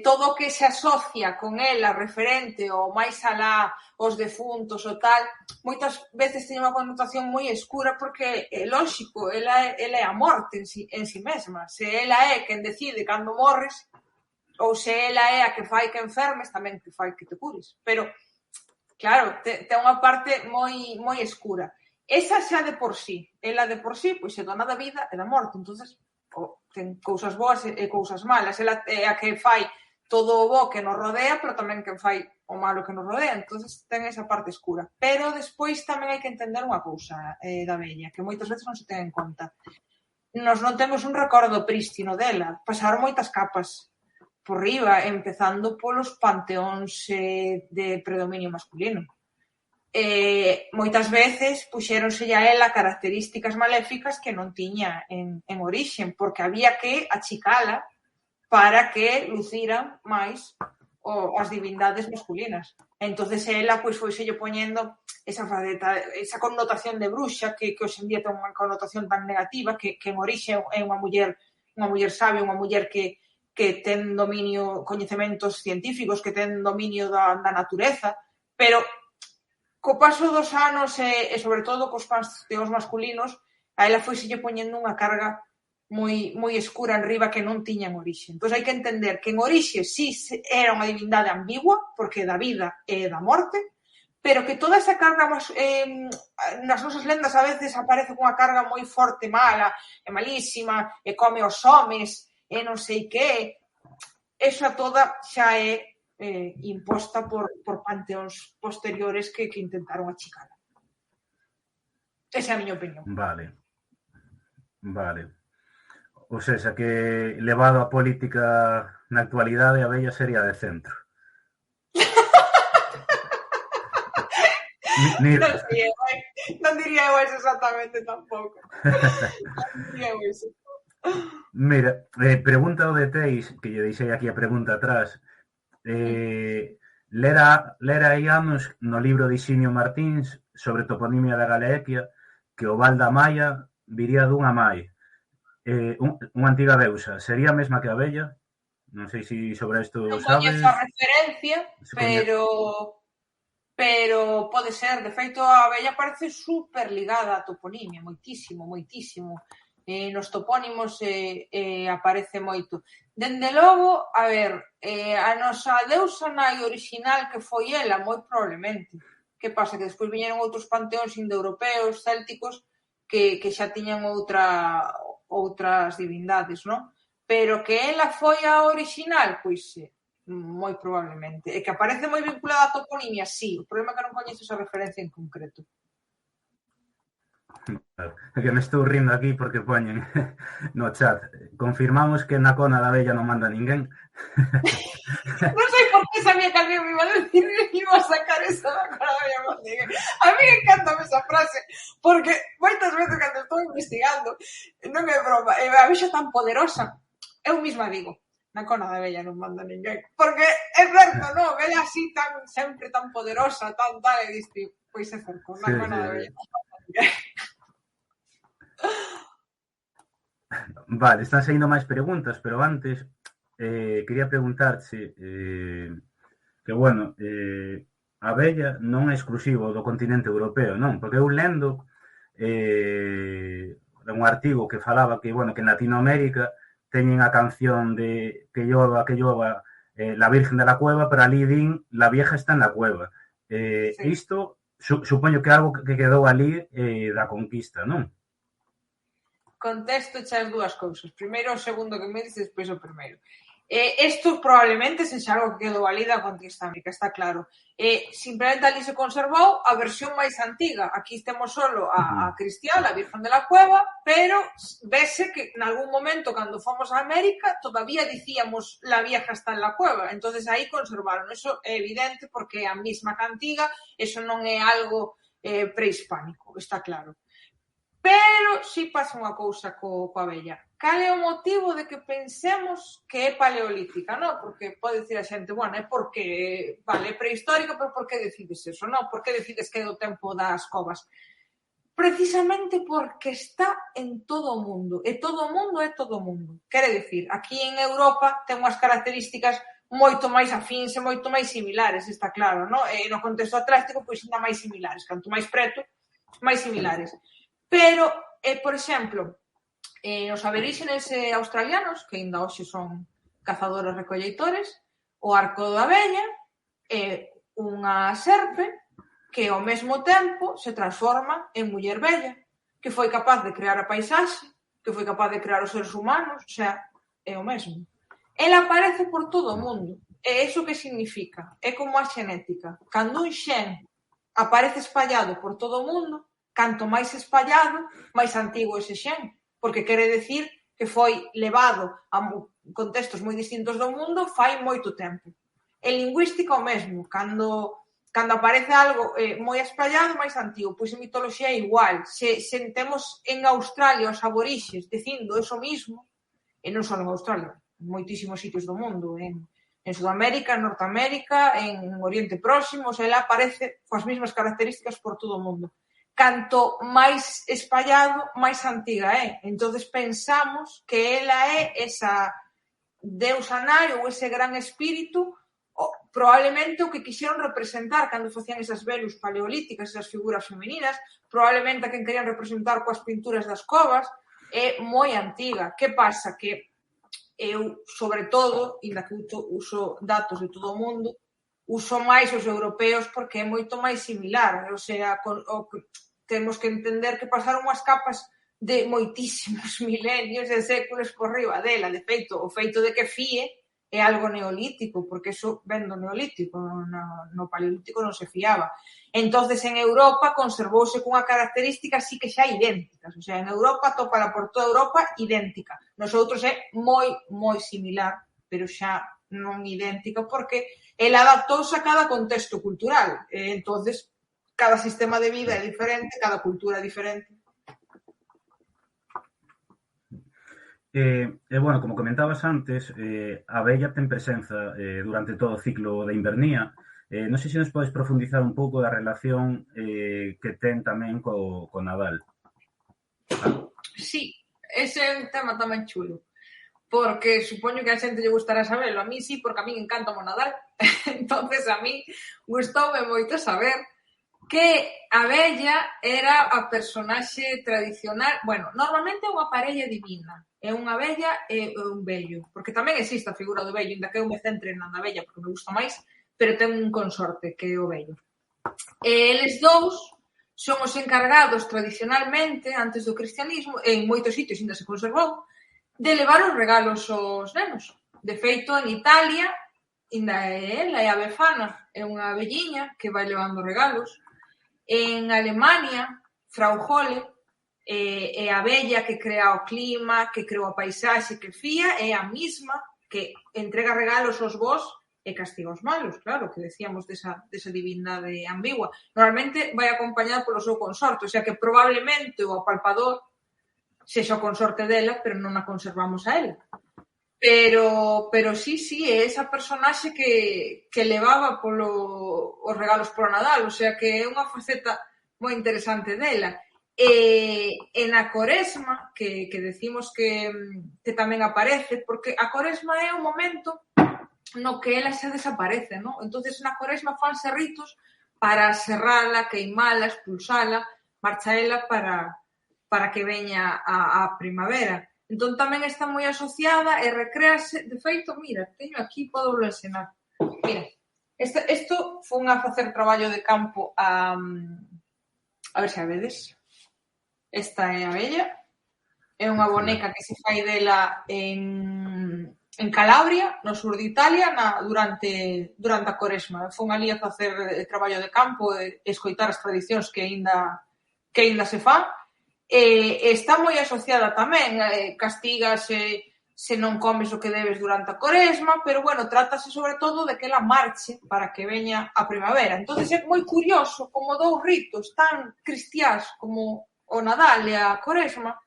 B: todo o que se asocia con ela referente ou máis alá os defuntos ou tal, moitas veces ten unha connotación moi escura porque, lógico, ela é a morte en si mesma. Se ela é quen decide cando morres, ou se ela é a que fai que enfermes, tamén que fai que te cures. Pero, claro, ten unha parte moi escura. Esa xa de por sí. Ela de por sí, pois é dona da vida e da morte. Entonces, ten cousas boas e cousas malas. Ela é a que fai todo o bo que nos rodea, pero tamén que fai o malo que nos rodea. Entonces, ten esa parte escura. Pero despois tamén hai que entender unha cousa da vella, que moitas veces non se ten en conta. Nos non temos un recordo prístino dela. Pasaron moitas capas por riba, empezando polos panteóns de predominio masculino. Moitas veces puxéronselle a ela características maléficas que non tiña en orixen, porque había que achicala para que luciran máis as divindades masculinas. Entonces ela pois foiselle poñendo esa connotación de bruxa que hoxe en día ten unha connotación tan negativa que en orixe é unha muller sabia, unha muller que ten dominio, coñecementos científicos, que ten dominio da natureza, pero co paso dos anos e sobre todo cos panteóns masculinos, a ela foiselle poñendo unha carga moi escura en riba que non tiña en orixe. Entón hai que entender que en orixe sí era unha divindade ambigua, porque da vida e da morte, pero que toda esa carga nas nosas lendas a veces aparece unha carga moi forte, mala, e malísima, e come os homes, e non sei que. Esa toda xa é imposta por panteóns posteriores que intentaron achicala. Esa é a miña opinión.
A: Vale. O sea, que levado a política na actualidade a vella sería de centro.
B: Non diría eu eso exactamente tampouco. Non diría eu eso.
A: Mira, pregunta o de Teis, que lle deixei aquí a pregunta atrás. Lera hai anos no libro de Isinio Martins sobre toponimia da Galequia que o Val da Maia viría dunha mai, unha antiga deusa. Sería a mesma que a vella? Non sei se sobre isto
B: non
A: sabes.
B: Non coñezo a referencia, pero pode ser. De feito, a vella parece super ligada á toponimia, moitísimo. Nos topónimos aparece moito. Dende logo, a ver, a nosa deusa nai orixinal que foi ela, moi probablemente. Que pasa? Que despois viñeron outros panteóns indoeuropeos, célticos, que xa tiñan outras divindades, non? Pero que ela foi a orixinal, pois moi probablemente. E que aparece moi vinculada á toponimia, sí. O problema é que non coñezo esa referencia en concreto.
A: É que me estou rindo aquí porque poñen no chat. Confirmamos que na cona da vella non manda ninguén.
B: Non sei por que sabía que alguén me iba a decir que iba a sacar esa da cona da vella non ninguén. A mí encantame esa frase, porque moitas veces cando estou investigando, non é broma, a vexo tan poderosa, eu mesma digo, na cona da vella non manda ninguén. Porque é certo, non? Vela así sempre tan poderosa, tan tal, e diste, pois é certo, na cona da vella non manda ninguén.
A: Vale, están saindo máis preguntas, pero antes quería preguntarche que, bueno, a vella non é exclusivo do continente europeo, non? Porque eu lendo un artigo que falaba que, bueno, que en Latinoamérica teñen a canción de que llova, la Virgen de la Cueva, pero ali din la vieja está en la cueva. Isto supoño que é algo que quedou ali da conquista, non?
B: Contesto xa as dúas cousas. Primeiro o segundo que me dices, despois o primeiro. Isto probablemente sexa algo que quedou ali da conquista américa, está claro. Simplemente ali se conservou a versión máis antiga. Aquí temos solo a Cristiá, a Virgen de la Cueva, pero vese que en algún momento, cando fomos a América, todavía dicíamos la vieja está en la cueva. Entonces aí conservaron. Eso é evidente porque é a mesma cantiga, eso non é algo prehispánico, está claro. Pero si pasa unha cousa coa abella. Cal é o motivo de que pensemos que é paleolítica, non? Porque pode dicir a xente, bueno, é porque, vale, é prehistórica, pero por que decides eso, non? Por que decides que é do tempo das covas? Precisamente porque está en todo o mundo. E todo o mundo é todo o mundo. Quere dicir, aquí en Europa ten unhas características moito máis afíns e moito máis similares, está claro, non? E no contexto atlántico, pois, ainda máis similares. Canto máis preto, máis similares. Pero, por exemplo, os aboríxenes australianos, que ainda hoxe son cazadores recolleitores, o arco da abella é unha serpe que ao mesmo tempo se transforma en muller bella, que foi capaz de crear a paisaxe, que foi capaz de crear os seres humanos, o sea, é o mesmo. Ela aparece por todo o mundo. E iso que significa? É como a xenética. Cando un xen aparece espallado por todo o mundo, canto máis espallado, máis antigo ese xen, porque quere decir que foi levado a contextos moi distintos do mundo fai moito tempo. En lingüística o mesmo, cando aparece algo moi espallado, máis antigo, pois en mitoloxía é igual. Se temos en Australia os aborixes dicindo eso mismo, e non só en Australia, en moitísimos sitios do mundo, en Sudamérica, en Norteamérica, en Oriente Próximo, ela aparece coas mesmas características por todo o mundo. Canto máis espallado, máis antiga é. Entonces pensamos que ela é esa deusa nai ou ese gran espírito, probablemente o que quixeron representar cando facían esas Venus paleolíticas, esas figuras femininas, probablemente a quen querían representar coas pinturas das covas, é moi antiga. Que pasa? Que eu, sobre todo, inda que uso datos de todo o mundo, uso máis os europeos porque é moito máis similar, o sea, temos que entender que pasaron unhas capas de moitísimos milenios e séculos por riba dela. De feito, o feito de que fíe é algo neolítico, porque eso ven do neolítico, no paleolítico non se fiaba. Entonces, en Europa conservouse cunha característica así que xa idénticas, o sea, en Europa, tópala por toda Europa, idéntica. Nosotros é moi, moi similar, pero xa non idéntica, porque ela adaptouse a cada contexto cultural. Entonces, cada sistema de vida é diferente, cada cultura é diferente.
A: Bueno, como comentabas antes, a abella ten presenza durante todo o ciclo da invernía. Non sei se nos podes profundizar un pouco da relación que ten tamén co Nadal.
B: Sí, ese é un tema tamén chulo, porque supoño que a xente lle gustará saberlo. A mí sí, porque a mí encanta o Nadal. Entonces a mí gustoume moito saber que a abella era a personaxe tradicional. Bueno, normalmente é unha parella divina. É unha abella e un vello. Porque tamén existe a figura do vello, ainda que eu me centre na abella porque me gusta máis, pero ten un consorte que é o vello. E eles dous son os encargados tradicionalmente, antes do cristianismo, en moitos sitios ainda se conservou, de levar os regalos aos nenos. De feito, en Italia, ainda é ela, é a Befana, é unha velliña que vai levando regalos. En Alemania, Frau Holle, é a abella que crea o clima, que crea a paisaxe, que fía, é a mesma que entrega regalos aos bos e castiga os malos, claro, que decíamos desa divindade ambigua. Normalmente vai acompañada polo seu consorte, o sea que probablemente o apalpador sexa o consorte dela, pero non a conservamos a ela. Pero sí, é esa personaxe que levaba os regalos polo Nadal, o sea que é unha faceta moi interesante dela. E na Coresma, que decimos que tamén aparece, porque a Coresma é un momento no que ela xa desaparece, non? Entonces na Coresma fanse ritos para serrala, queimala, expulsala, marcha ela para que veña a primavera. Entón tamén está moi asociada e recréase. De feito, mira, teño aquí, podo vos ensinar. Mira, isto foi a facer traballo de campo a ver se a vedes. Esta é a abella. É unha boneca que se fai dela en Calabria, no sur de Italia, durante a Coresma. Fon ali a facer traballo de campo e escoitar as tradicións que aínda se fan. Está moi asociada tamén, castígase se non comes o que debes durante a Coresma, pero, bueno, trátase sobre todo de que ela marche para que veña a primavera. Entón, é moi curioso como dous ritos tan cristiás como o Nadal e a Quaresma,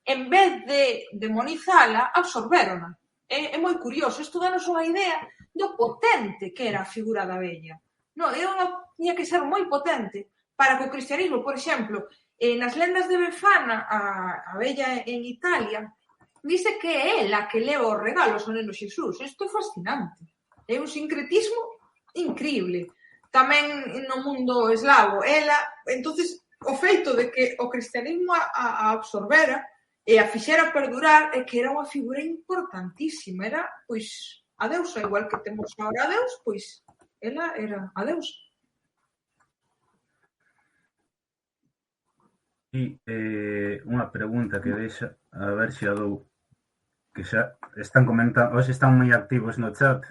B: en vez de demonizala, absorbérona. É moi curioso, isto danos unha idea do potente que era a figura da vella. Tiña que ser moi potente para que o cristianismo, por exemplo, nas lendas de Befana, a vella en Italia, dice que é ela que leva os regalos ao neno Xesús. Isto é fascinante. É un sincretismo increíble. Tamén no mundo eslavo, entonces, o feito de que o cristianismo a absorbera e a fixera perdurar é que era unha figura importantísima. Era, pois, a deusa, igual que temos agora a Deus, pois, ela era a deusa.
A: E unha pregunta que deixa, a ver se a dou, que xa están comentando, hoxe están moi activos no chat,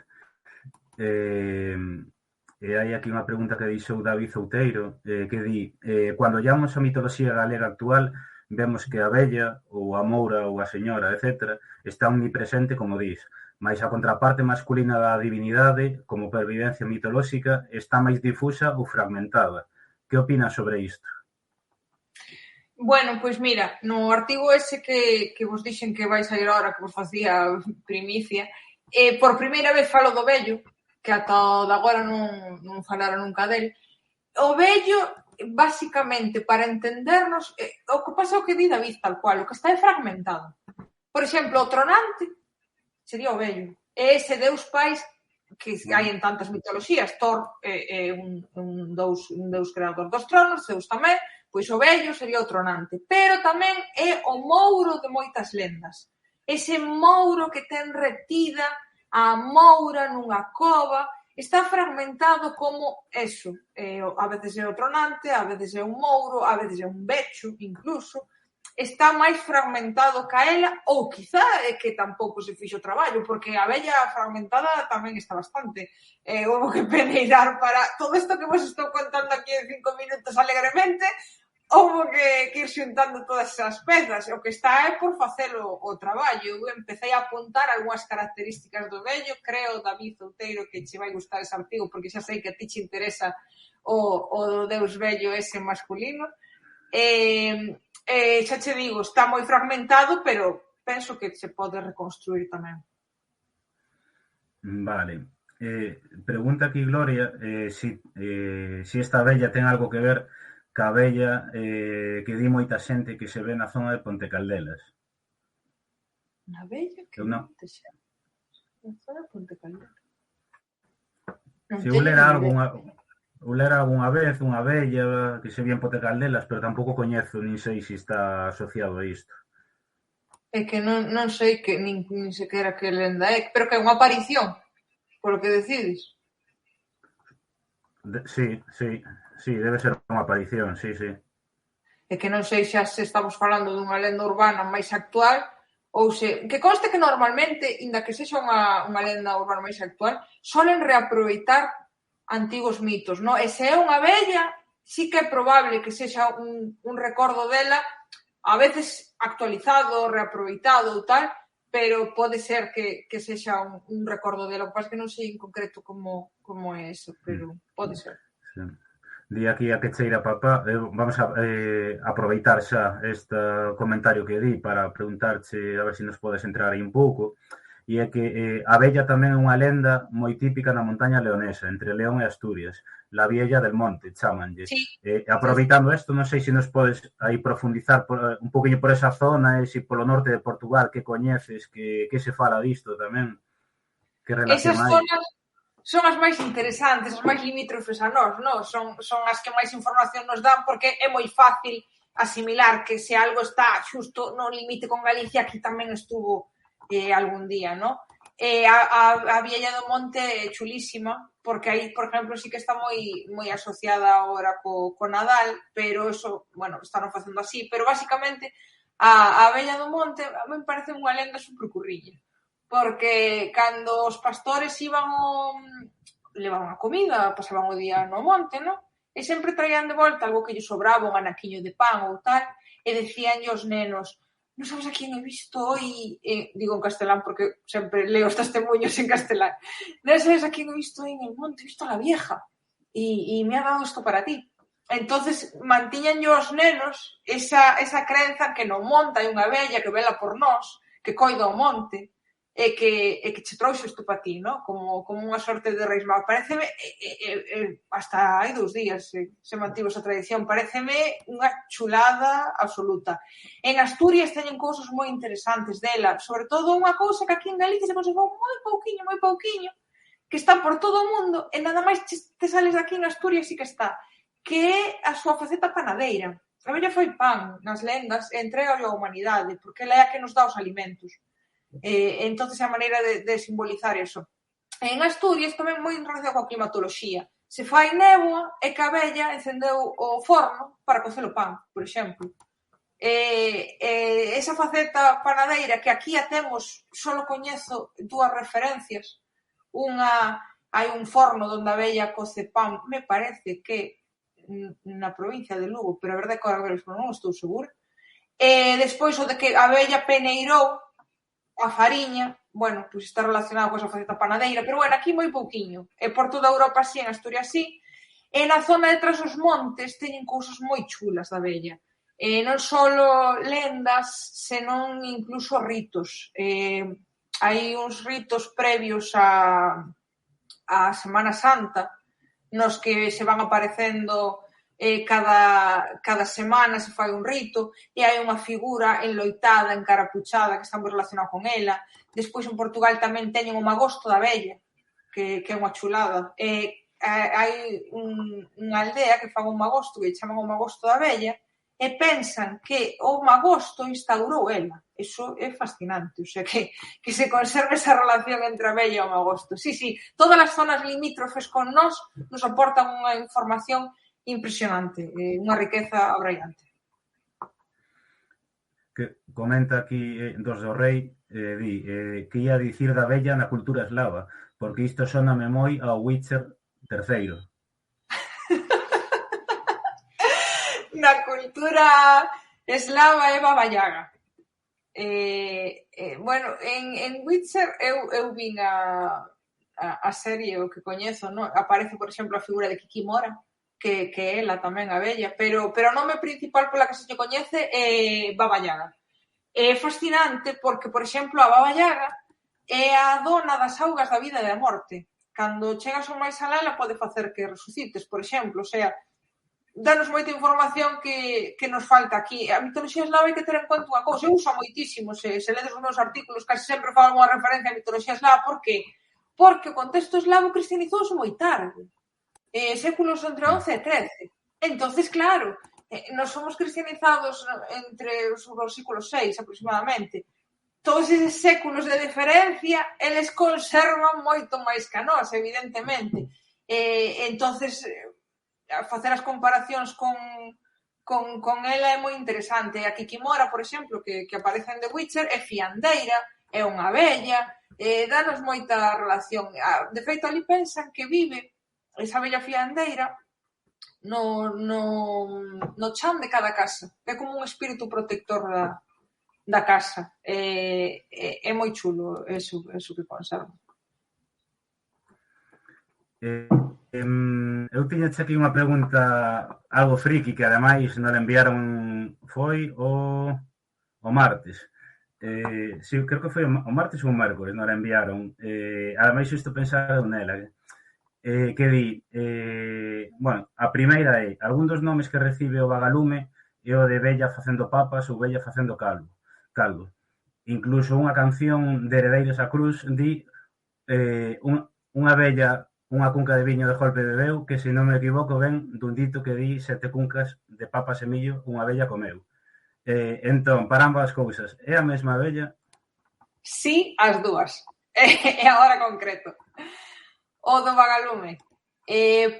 A: e hai aquí unha pregunta que deixou David Outeiro, que di, cando ollamos a mitoloxía galega actual, vemos que a vella, ou a moura, ou a señora, etc., está omnipresente, como dis, mais a contraparte masculina da divinidade, como pervivencia mitolóxica, está máis difusa ou fragmentada. Que opinas sobre isto?
B: Bueno, pois mira, no artigo ese que vos dixen que vai sair ahora, que vos facía primicia, por primeira vez falo do vello, que ata de agora non falara nunca del. O vello, basicamente, para entendernos, o que pasa o que di David, tal cual, o que está é fragmentado. Por exemplo, o tronante sería o vello. É ese deus pais que hai en tantas mitoloxías. Thor é un deus creador dos tronos, Zeus tamén, pois o vello sería o tronante. Pero tamén é o mouro de moitas lendas. Ese mouro que ten retida a moura nunha cova, está fragmentado como eso. A veces é o tronante, a veces é un mouro, a veces é un becho, incluso. Está máis fragmentado ca ela, ou quizá é que tampouco se fixo o traballo, porque a vella fragmentada tamén está bastante. Houve que peneirar para todo isto que vos estou contando aquí en 5 minutos alegremente, houve que ir xuntando todas esas pezas. O que está é por facelo o traballo. Eu empecé a apuntar algunhas características do vello, creo, David Outeiro, que che vai gustar ese artigo, porque xa sei que a ti che interesa o deus vello ese masculino. Xa che digo, está moi fragmentado, pero penso que se pode reconstruir tamén.
A: Vale. Pregunta aquí Gloria si esta vella ten algo que ver ca vella que di moita xente que se ve na zona de Ponte Caldelas.
B: Na vella? Que
A: non.
B: Na zona de Ponte Caldelas.
A: Se eu lera algunha vez unha vella que se vía en Ponte Caldelas, pero tampouco coñezo, nin sei se está asociado a isto.
B: É que non sei que nin sequera que lenda é, pero que é unha aparición, polo que decides.
A: Sí, debe ser unha aparición, sí.
B: É que non sei xa se estamos falando dunha lenda urbana máis actual ou se... Que conste que normalmente, inda que sexa unha lenda urbana máis actual, solen reaproveitar antigos mitos, non? E se é unha vella, sí que é probable que sexa un recordo dela, a veces actualizado, reaproveitado ou tal, pero pode ser que sexa un recordo dela. O que pasa que non sei en concreto como é eso, pero pode ser.
A: Sí. Di aquí a que cheira papá, vamos a aproveitar xa este comentario que di para preguntarche a ver se nos podes entrar aí un pouco. E é que a vella tamén é unha lenda moi típica na montaña leonesa, entre León e Asturias, la Viella del Monte, chámanlle.
B: Sí.
A: Aproveitando isto, non sei se nos podes aí profundizar un poquinho por esa zona e se polo norte de Portugal, que coñeces, que se fala disto tamén, que relación hai.
B: Esas zonas son as máis interesantes, as máis limítrofes a nós, non? Son as que máis información nos dan, porque é moi fácil asimilar que se algo está xusto no limite con Galicia, aquí tamén estuvo algún día, ¿no? A Viella do Monte é chulísima, porque aí, por exemplo, sí que está moi asociada agora co Nadal, pero eso, bueno, están facendo así, pero basicamente a Viella do Monte a mí me parece unha lenda supercurriña, porque cando os pastores levaban a comida, pasaban o día no monte, ¿no? E sempre traían de volta algo que lle sobraba, un anaquiño de pan ou tal, e decíanlle aos nenos: non sabes a quen he visto hoy, digo en castelán porque sempre leo os testemunhos en castelán, non sabes a quen he visto hoy en el monte, he visto a la vieja y me ha dado esto para ti. Entonces mantiñanlle os nenos esa crenza que no monte hai unha abella que vela por nós, que coida o monte, e que che trouxe isto para ti, ¿no? Como unha sorte de Reis Magos. Pareceme, hasta hai 2 días se mantivo esa tradición, pareceme unha chulada absoluta. En Asturias teñen cousas moi interesantes dela, sobre todo unha cousa que aquí en Galicia se conservou moi pouquiño, que está por todo o mundo, e nada máis te sales daqui en Asturias sí que está, que é a súa faceta panadeira. A abella foi pan nas lendas e entrega á humanidade, porque ela é a que nos dá os alimentos. Entonces é a maneira de simbolizar eso. En Asturias tamén moi relacionado coa climatoloxía. Se fai néboa é que a abella encendeu o forno para cocer o pan, por exemplo. Esa faceta panadeira que aquí a temos, só coñezo 2 referencias. Hai un forno onde a abella coce pan, me parece que na provincia de Lugo, pero a verdade que agora non estou segura. Despois o de que a abella peneirou a fariña, bueno, pois está relacionado con esa faceta panadeira, pero bueno, aquí moi pouquiño. E por toda Europa sí, en Asturias sí. E na zona de Tras os Montes teñen cousas moi chulas da abella. Non só lendas, senón incluso ritos. Hai uns ritos previos a Semana Santa, nos que se van aparecendo cada semana se fai un rito e hai unha figura enloitada, encarapuchada, que está moi relacionada con ela. Despois en Portugal tamén teñen o magosto da abella, que é unha chulada. Hai unha aldea que fan un magosto que chaman o magosto da abella e pensan que o magosto instaurou ela. Eso é fascinante, o sea, que se conserve esa relación entre a abella e o magosto. Sí, todas as zonas limítrofes con nós nos aportan unha información impresionante, unha riqueza abraiante.
A: Que comenta aquí dos do Rei, que ia dicir da abella na cultura eslava, porque isto soname moi ao Witcher III.
B: Na cultura eslava é Baba Yaga. Bueno, en Witcher eu vin a serie o que coñezo, ¿no? Aparece, por exemplo, a figura de Kikimora, que ela tamén a abella, pero o nome principal pola que se lle coñece é Baba Yaga. É fascinante porque, por exemplo, a Baba Yaga é a dona das augas da vida e da morte. Cando chegas ao máis alá, ela pode facer que resucites, por exemplo, o sea, danos moita información que nos falta aquí. A mitoloxía eslava hai que ter en conta unha cousa, eu uso moitísimo, se ledes os meus artículos, casi sempre falo unha referencia á mitoloxía eslava, por que? Porque o contexto eslavo cristianizouse moi tarde, séculos entre 11 e 13. Entonces, claro, nos somos cristianizados entre os siglos VI aproximadamente. Todos eses séculos de diferencia, eles conservan moito máis que a nós, evidentemente. Entonces, facer as comparacións con ela é moi interesante. A Kikimora, por exemplo, que aparece en The Witcher, é fiandeira, é unha abella, danos moita relación. De feito, ali pensan que vive esa abella fiandeira no chan de cada casa. É como un espírito protector da casa. É moi chulo eso que conserva.
A: Eu tiña aquí unha pregunta algo friki que ademais nos enviaron foi o martes. Sí, creo que foi o martes ou o mércores nos enviaron. Ademais isto pensado nela. Que di, bueno, a primeira é algún dos nomes que recibe o vagalume é o de vella facendo papas ou vella facendo caldo. Incluso unha canción de Heredeiros a Cruz di unha vella unha cunca de viño de golpe bebeu, que se non me equivoco ven dun dito que di 7 cuncas de papas e millo unha vella comeu. Entón, para ambas cousas, é a mesma vella?
B: Sí, as dúas. E agora concreto. O do vagalume.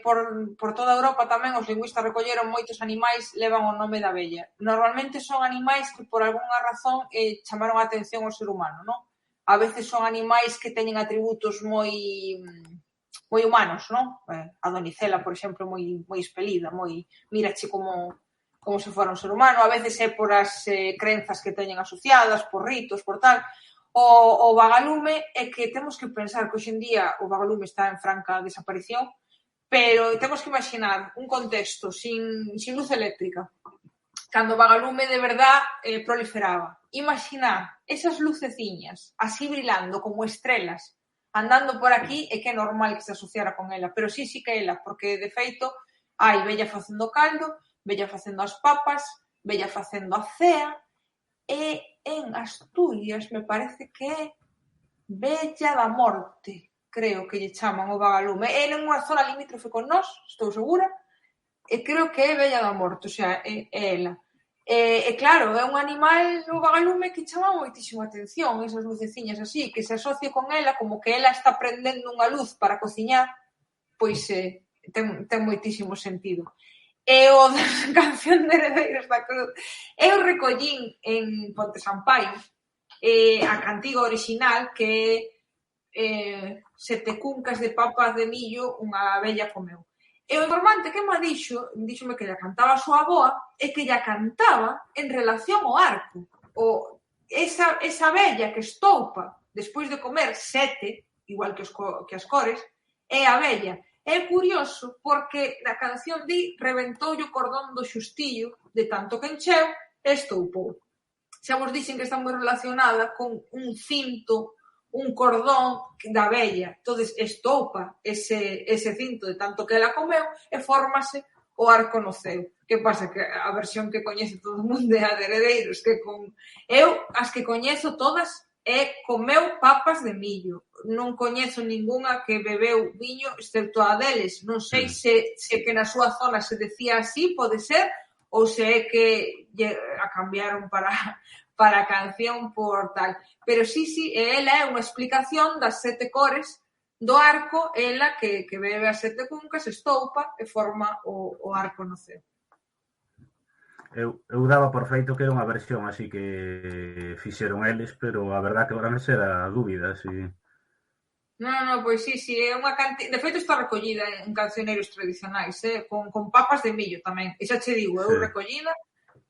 B: Por toda Europa tamén os lingüistas recolleron moitos animais levan o nome da vella. Normalmente son animais que por algunha razón chamaron a atención ao ser humano, non? A veces son animais que teñen atributos moi humanos, non? A donicela, por exemplo, moi espelida, mirache como se fora un ser humano. A veces é por as crenzas que teñen asociadas, por ritos, por tal. O vagalume é que temos que pensar que hoxe en día o vagalume está en franca desaparición, pero temos que imaginar un contexto sin luz eléctrica, cando o vagalume de verdad proliferaba. Imaginar esas luceciñas así brilando como estrelas andando por aquí é que é normal que se asociara con ela, pero sí que ela, porque de feito hai vella facendo caldo, vella facendo as papas, vella facendo a cea, e en Asturias me parece que é Vella da Morte, creo que lle chaman o vagalume. É nunha zona limítrofe con nós, estou segura, e creo que é Vella da Morte, o sea, é ela. E claro, é un animal, o vagalume, que chama moitísimo a atención, esas luceciñas así, que se asocia con ela, como que ela está prendendo unha luz para cociñar, pois ten moitísimo sentido. E o da canción de Heredeiros da Cruz, eu recollín en Ponte Sampaio a cantiga original, que é Sete cuncas de papas de millo unha vella comeu. E o informante que me díxome que lla cantaba a súa avoa e que lla cantaba en relación ao arco. Esa vella que estoupa despois de comer 7, igual que as cores, é a vella. É curioso porque na canción di reventoulle o cordón do xustillo de tanto que encheu e estoupou. Xa vos dixen que está moi relacionada con un cinto, un cordón da vella. Entonces estoupa ese cinto de tanto que ela comeu e fórmase o arco no ceo. Que pasa? Que a versión que coñece todo o mundo é a de Heredeiros, que eu as que coñezo todas é comeu papas de millo. Non coñezo ningunha que bebeu viño, excepto a deles. Non sei se que na súa zona se decía así, pode ser, ou se é que a cambiaron para a canción por tal. Pero sí, ela é unha explicación das 7 cores do arco, ela que bebe as 7 cuncas, estoupa e forma o arco no ceo.
A: Eu daba por feito que era unha versión así que fixeron eles, pero a verdad que agora me será dúbida, si...
B: Non, pois sí, é unha cantiga. De feito está recollida en cancioneiros tradicionais, con papas de millo tamén. E xa che digo, eu recollida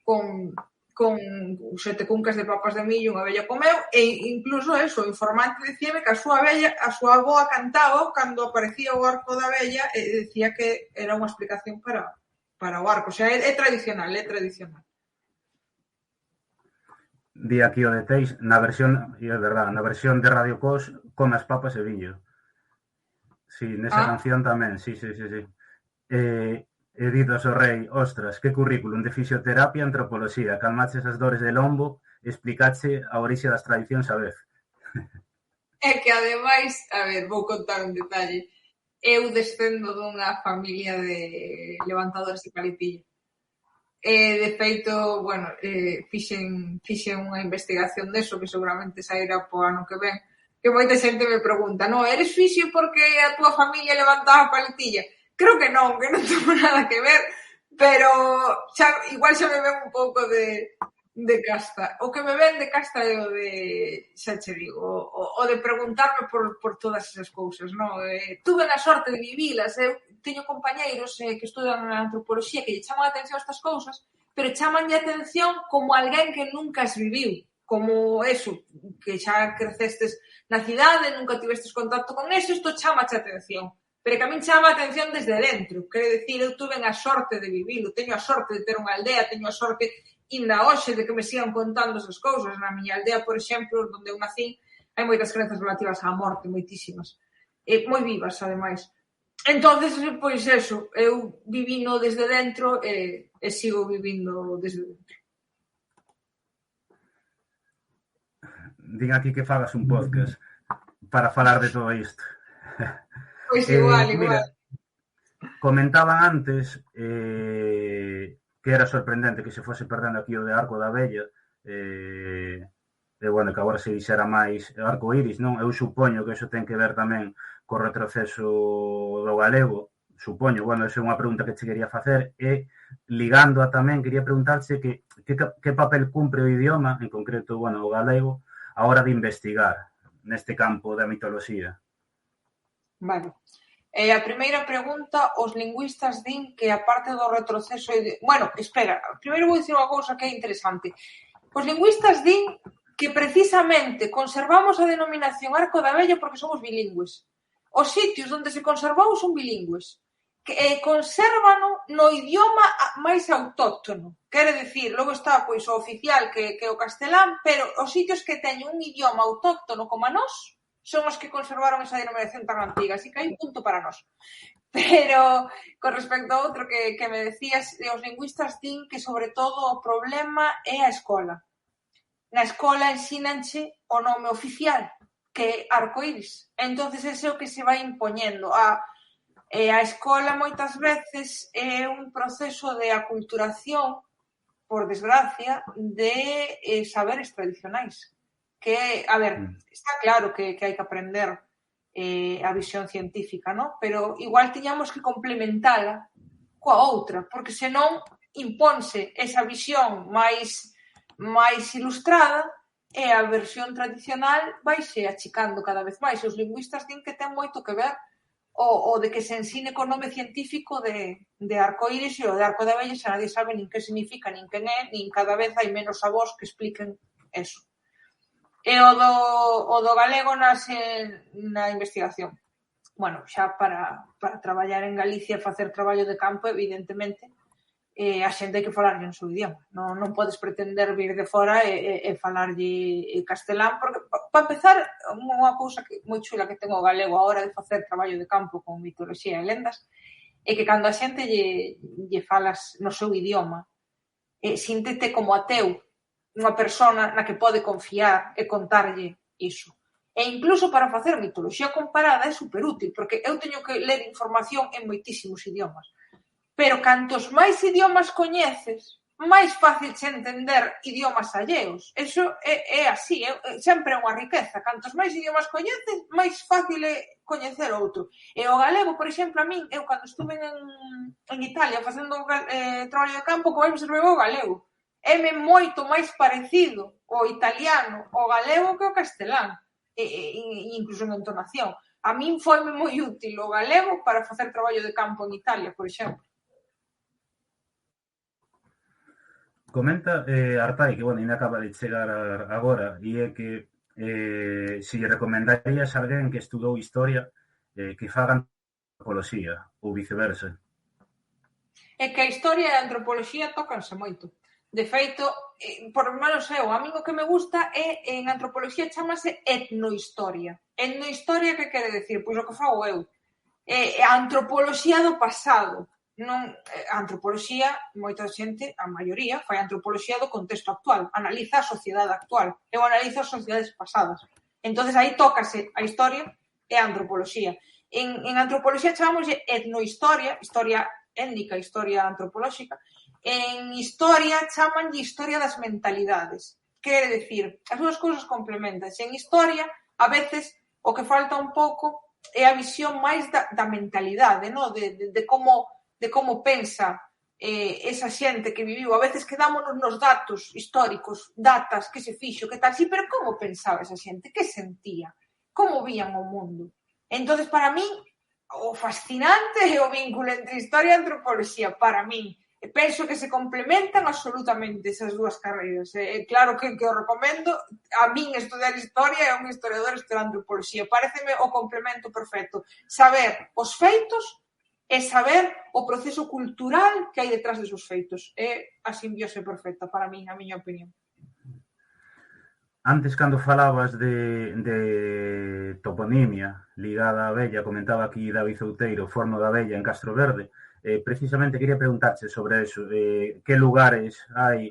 B: con 7 cuncas de papas de millo unha vella comeu, e incluso eso, o informante dicíame que a súa avoa cantaba cando aparecía o arco da vella e decía que era unha explicación para o arco. O sea, é tradicional.
A: Di aquí o de Teis, na versión, e é verdad, na versión de Radio Cos, con as papas e viño. Sí, nesa canción tamén, sí. E ditos o rei, ostras, que currículum de fisioterapia e antropoloxía, calmaches as dores de lombo, explicache a orixe das tradicións a vez.
B: É que, ademais, a ver, vou contar un detalle. Eu descendo dunha familia de levantadores de palitillo. De feito, bueno, fixen unha investigación deso que seguramente sairá po ano que ven, que moita xente me pregunta, no, eres fixo porque a túa familia levantaba paletilla? Creo que non tengo nada que ver, pero igual xa me ven un pouco de casta. O que me ven de casta é o de, xa che digo, o de preguntarme por todas esas cousas, non? Tuve a sorte de vivilas, eu teño compañeiros que estudan na antropoloxía que lle chaman a atención estas cousas, pero chamanlle a atención como alguén que nunca as viviu, como eso, que xa crecestes na cidade, nunca tivestes contacto con eso, isto chamache a atención. Pero que a min chama a atención desde dentro. Quero dicir, eu tuve a sorte de vivilo, teño a sorte de ter unha aldea, teño a sorte inda hoxe de que me sigan contando esas cousas. Na miña aldea, por exemplo, onde eu nacín, hai moitas crenzas relativas á morte, moitísimas. Moi vivas, ademais. Entonces, pois eso, eu vivino desde dentro e sigo vivindo desde dentro.
A: Din aquí que fagas un podcast para falar de todo isto.
B: Pois igual.
A: Mira, comentaban antes que era sorprendente que se fose perdendo aquí o de Arco da Vella, bueno, que agora se dixera máis Arco Iris, non? Eu supoño que eso ten que ver tamén co retroceso do galego, supoño, bueno, esa é unha pregunta que che quería facer, e ligando a tamén, quería preguntarche que papel cumpre o idioma, en concreto, bueno, o galego, a hora de investigar neste campo da mitoloxía.
B: Vale. A primeira pregunta, os lingüistas din que a parte do retroceso... Bueno, espera, primeiro vou dicir unha cousa que é interesante. Os lingüistas din que precisamente conservamos a denominación Arco da Vella porque somos bilingües. Os sitios onde se conservou son bilingües. consérvano no idioma máis autóctono. Quere dicir, logo está pois o oficial que é o castelán, pero os sitios que teñen un idioma autóctono como a nós son os que conservaron esa denominación tan antiga, así que hai un punto para nós. Pero, con respecto a outro que me decías, os lingüistas din que, sobre todo, o problema é a escola. Na escola ensínanche o nome oficial, que é arcoíris. Entonces, ese é o que se vai impoñendo. A escola, moitas veces, é un proceso de aculturación, por desgracia, de saberes tradicionais. Que, a ver, está claro que hai que aprender a visión científica, ¿no? Pero igual tiñamos que complementala coa outra, porque senón imponse esa visión máis ilustrada e a versión tradicional vaise achicando cada vez máis. Os lingüistas din que ten moito que ver o de que se ensine con nome científico de arcoíris e o de arco de abella, xa nadie sabe nin que significa, nin que é, nin cada vez hai menos avós que expliquen eso. E o do galego na investigación. Bueno, xa para traballar en Galicia e facer traballo de campo, evidentemente, a xente hai que falarlle no seu idioma. Non podes pretender vir de fora e falarlle castelán, porque, para empezar, unha cousa moi chula que ten o galego a hora de facer traballo de campo con mitoloxía e lendas é que cando a xente lle falas no seu idioma, síntete como ateu, unha persona na que pode confiar e contarlle iso. E incluso para facer mitoloxía comparada é superútil, porque eu teño que ler información en moitísimos idiomas. Pero cantos máis idiomas coñeces, máis fácil se entender idiomas alleos. Eso é así, sempre é unha riqueza. Cantos máis idiomas coñeces, máis fácil é coñecer outro. E o galego, por exemplo, a min, eu cando estuve en Italia facendo traballo de campo, como me serveu o galego. É moito máis parecido o italiano, o galego que o castelán, incluso en entonación. A min foi moi útil o galego para facer traballo de campo en Italia, por exemplo.
A: Comenta Artai, que, ainda acaba de chegar agora, e é que se lle recomendarías a alguén que estudou historia que faga antropoloxía, ou viceversa.
B: É que a historia e a antropoloxía tócanse moito. De feito, por lo menos a mí o que me gusta é, en antropoloxía chamase etnohistoria. Etnohistoria, que quere decir? Pois o que fago eu. A antropoloxía do pasado. A antropoloxía, moita xente, a maioría, fai antropoloxía do contexto actual. Analiza a sociedade actual. Eu analizo as sociedades pasadas. Entonces aí tócase a historia e a antropoloxía. En antropoloxía chamámoslle etnohistoria, historia étnica, historia antropolóxica. En historia chamanlle historia das mentalidades. Quere decir, as dúas cousas complementanse. En historia, a veces, o que falta un pouco é a visión máis da mentalidade, no? de como pensa esa xente que viviu. A veces quedámonos nos datos históricos, datas, que se fixo, que tal, sí, pero como pensaba esa xente? Que sentía? Como vían o mundo? Entonces, para mí, o fascinante é o vínculo entre historia e antropoloxía, para mí. Penso que se complementan absolutamente esas dúas carreiras. Claro que o recomendo. A min estudar historia e un historiador estudar antropoloxía. Pareceme o complemento perfecto. Saber os feitos e saber o proceso cultural que hai detrás desos feitos. É a simbiose perfecta para min, a miña opinión.
A: Antes, cando falabas de toponimia ligada á abella, comentaba aquí David Outeiro, Forno da Abella en Castro Verde. Precisamente quería preguntarche sobre eso, que lugares hai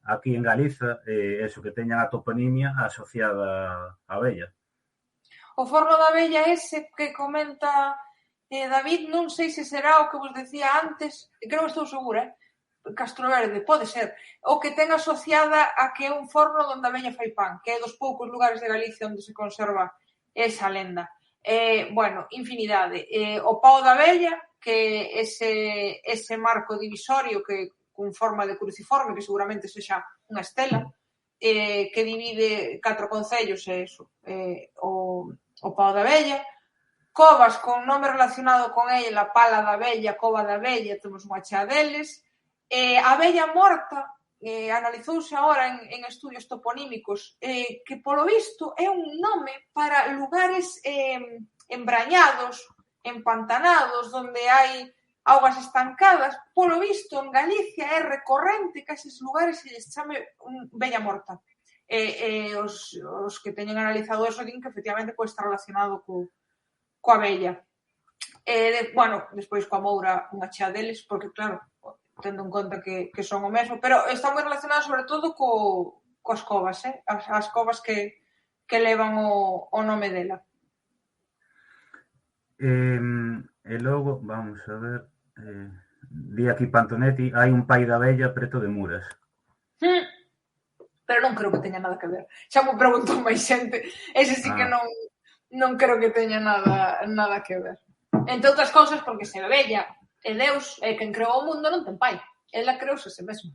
A: aquí en Galiza, eso, que teñan a toponimia asociada á abella.
B: O Forno da Abella ese que comenta David, non sei se será o que vos decía antes, creo que estou segura, Castro Verde, pode ser, o que ten asociada a que é un forno onde a abella fai pan, que é dos poucos lugares de Galicia onde se conserva esa lenda. Bueno, infinidade. O pao da abella, que ese marco divisorio que con forma de cruciforme, que seguramente sexa unha estela, que divide 4 concellos, o pao da abella. Covas con nome relacionado con ela, Pala da Abella, Cova da Abella, temos unha chea deles. A abella morta, analizouse agora en estudios toponímicos, que polo visto é un nome para lugares embrañados, empantanados, onde hai augas estancadas, polo visto en Galicia é recorrente que a eses lugares se lles chame vella morta. Os que teñen analizado eso din que efectivamente pode estar relacionado coa vella. Bueno, despois coa moura unha chea deles, porque claro, tendo en conta que son o mesmo, pero está moi relacionado sobre todo coas covas, as covas que levan o nome dela.
A: E logo, vamos a ver, di aquí Pantonetti, hai un pai da vella preto de Muras.
B: Pero non creo que teña nada que ver. Xa me preguntou máis xente, ese sí que non creo que teña nada que ver. Entre outras cousas, porque se a vella é Deus, é quen creou o mundo, non ten pai. Ela creouse a si mesma.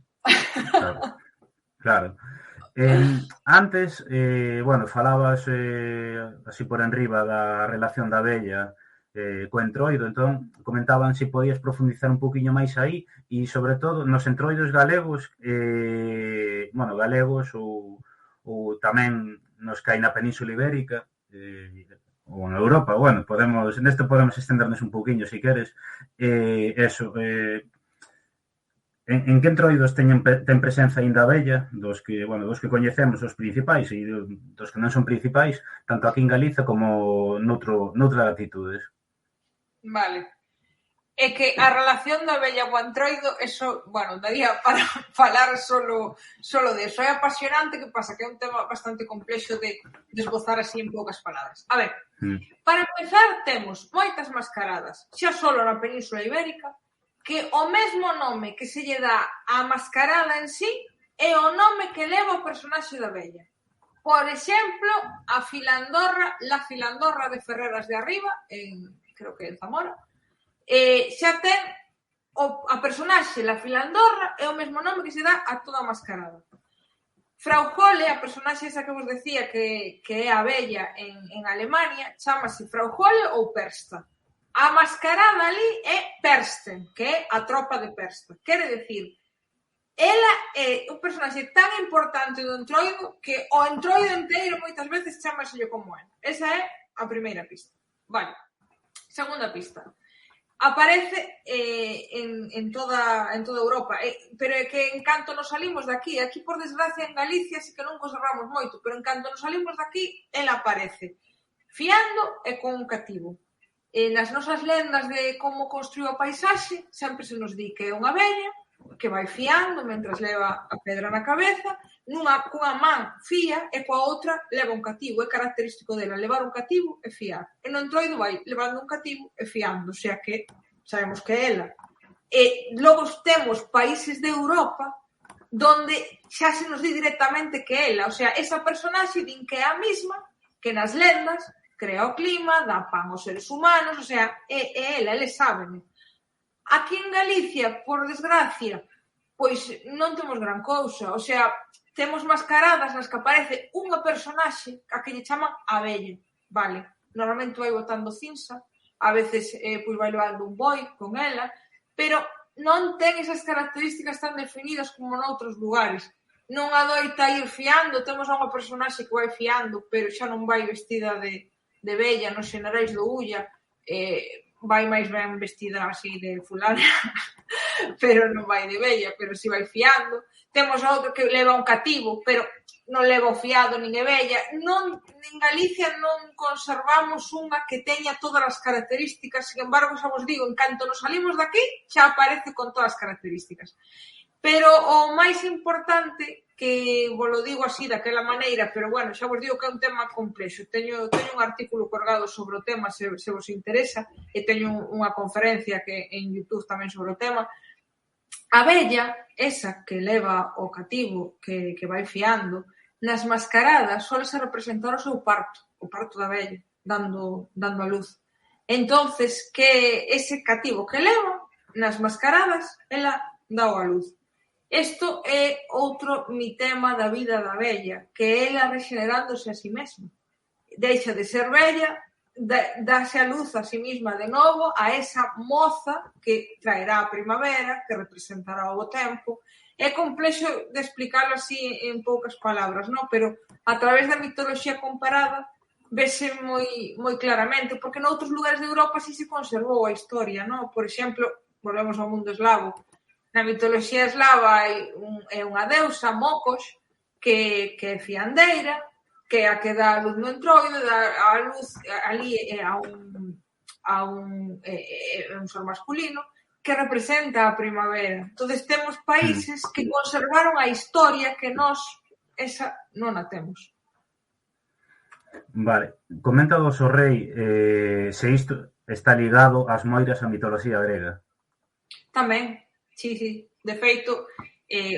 A: Claro. Antes, bueno, falabas así por enriba da relación da vella co entroido, entón comentaban se podías profundizar un poquinho máis aí e, sobre todo, nos entroidos galegos, bueno, galegos ou tamén nos que hai na Península Ibérica, ou en Europa, bueno, neste podemos estendernos un poquinho, se queres, eso, en que entroidos ten presenza ainda a vella, dos que coñecemos os principais e dos que non son principais, tanto aquí en Galiza como noutras latitudes.
B: Vale. É que a relación da vella co entroido, eso, bueno, daría para falar solo de eso. É apasionante, que pasa que é un tema bastante complexo de desbozar así en poucas palabras. A ver, para empezar, temos moitas mascaradas, xa solo na Península Ibérica, que o mesmo nome que se lle dá á mascarada en sí é o nome que leva o personaxe da vella. Por exemplo, a filandorra, la filandorra de Ferreras de Arriba, creo que en Zamora, xa ten a personaxe, la filandorra, é o mesmo nome que se dá a toda a mascarada. Frau Holle, a personaxe esa que vos decía que é a vella en Alemania, chamase Frau Holle ou Persta. A mascarada ali é Persten, que é a tropa de Persta. Quere decir, ela é un personaxe tan importante do entroido que o entroido inteiro moitas veces chamaselle como ela. Esa é a primeira pista. Vale. Segunda pista. Aparece en toda Europa, pero é que en canto nos salimos daqui, aquí por desgracia en Galicia sí que non conservamos moito, pero en canto nos salimos daqui, ela aparece fiando e con un cativo. Nas nosas lendas de como construiu a paisaxe, sempre se nos di que é unha vella que vai fiando mentras leva a pedra na cabeza, cunha man fía e coa outra leva un cativo. É característico dela levar un cativo e fiar. E no entroido vai levando un cativo e fiando, o sea que sabemos que é ela. E logo temos países de Europa donde xa se nos di directamente que é ela, o sea, esa personaxe din que é a mesma que nas lendas crea o clima, dá pan aos seres humanos, o sea, é ela, eles saben. Aquí en Galicia, por desgracia, pois non temos gran cousa, o sea, temos mascaradas nas que aparece unha personaxe a que lle chaman a vella, vale, normalmente vai botando cinza, a veces pois vai levando un boi con ela, pero non ten esas características tan definidas como noutros lugares. Non adoita ir fiando, temos unha personaxe que vai fiando, pero xa non vai vestida de vella, nos xenerais do Ulla, vai máis ben vestida así de fulana, pero non vai de vella, pero si vai fiando. Temos outro que leva un cativo, pero non leva o fiado nin é vella. En Galicia non conservamos unha que teña todas as características, sin embargo, xa vos digo, en canto nos salimos daqui, xa aparece con todas as características. Pero o máis importante, que vos lo digo así, daquela maneira, pero bueno, xa vos digo que é un tema complexo. Teño un artículo colgado sobre o tema, se vos interesa, e teño unha conferencia que en YouTube tamén sobre o tema. A vella, esa que leva o cativo, que vai fiando, nas mascaradas solese representar o seu parto, o parto da vella, dando a luz. Entonces, que ese cativo que leva, nas mascaradas, ela dá a luz. Isto é outro mitema da vida da vella, que ela regenerándose a si mesma. Deixa de ser vella, dáse a luz a si mesma de novo a esa moza que traerá a primavera, que representará o tempo. É complexo de explicarlo así en poucas palabras, non? Pero a través da mitoloxía comparada vese moi claramente, porque noutros lugares de Europa sí se conservou a historia, non? Por exemplo, volvemos ao mundo eslavo. Na mitoloxía eslava é unha deusa, Mocos, que é fiandeira, que é a que dá a luz no entroido, dá a luz ali a un ser masculino, que representa a primavera. Entonces temos países que conservaron a historia que nós esa non a temos.
A: Vale, comenta o vosso rei se isto está ligado ás moiras á mitoloxía grega.
B: Tamén, sí. De feito,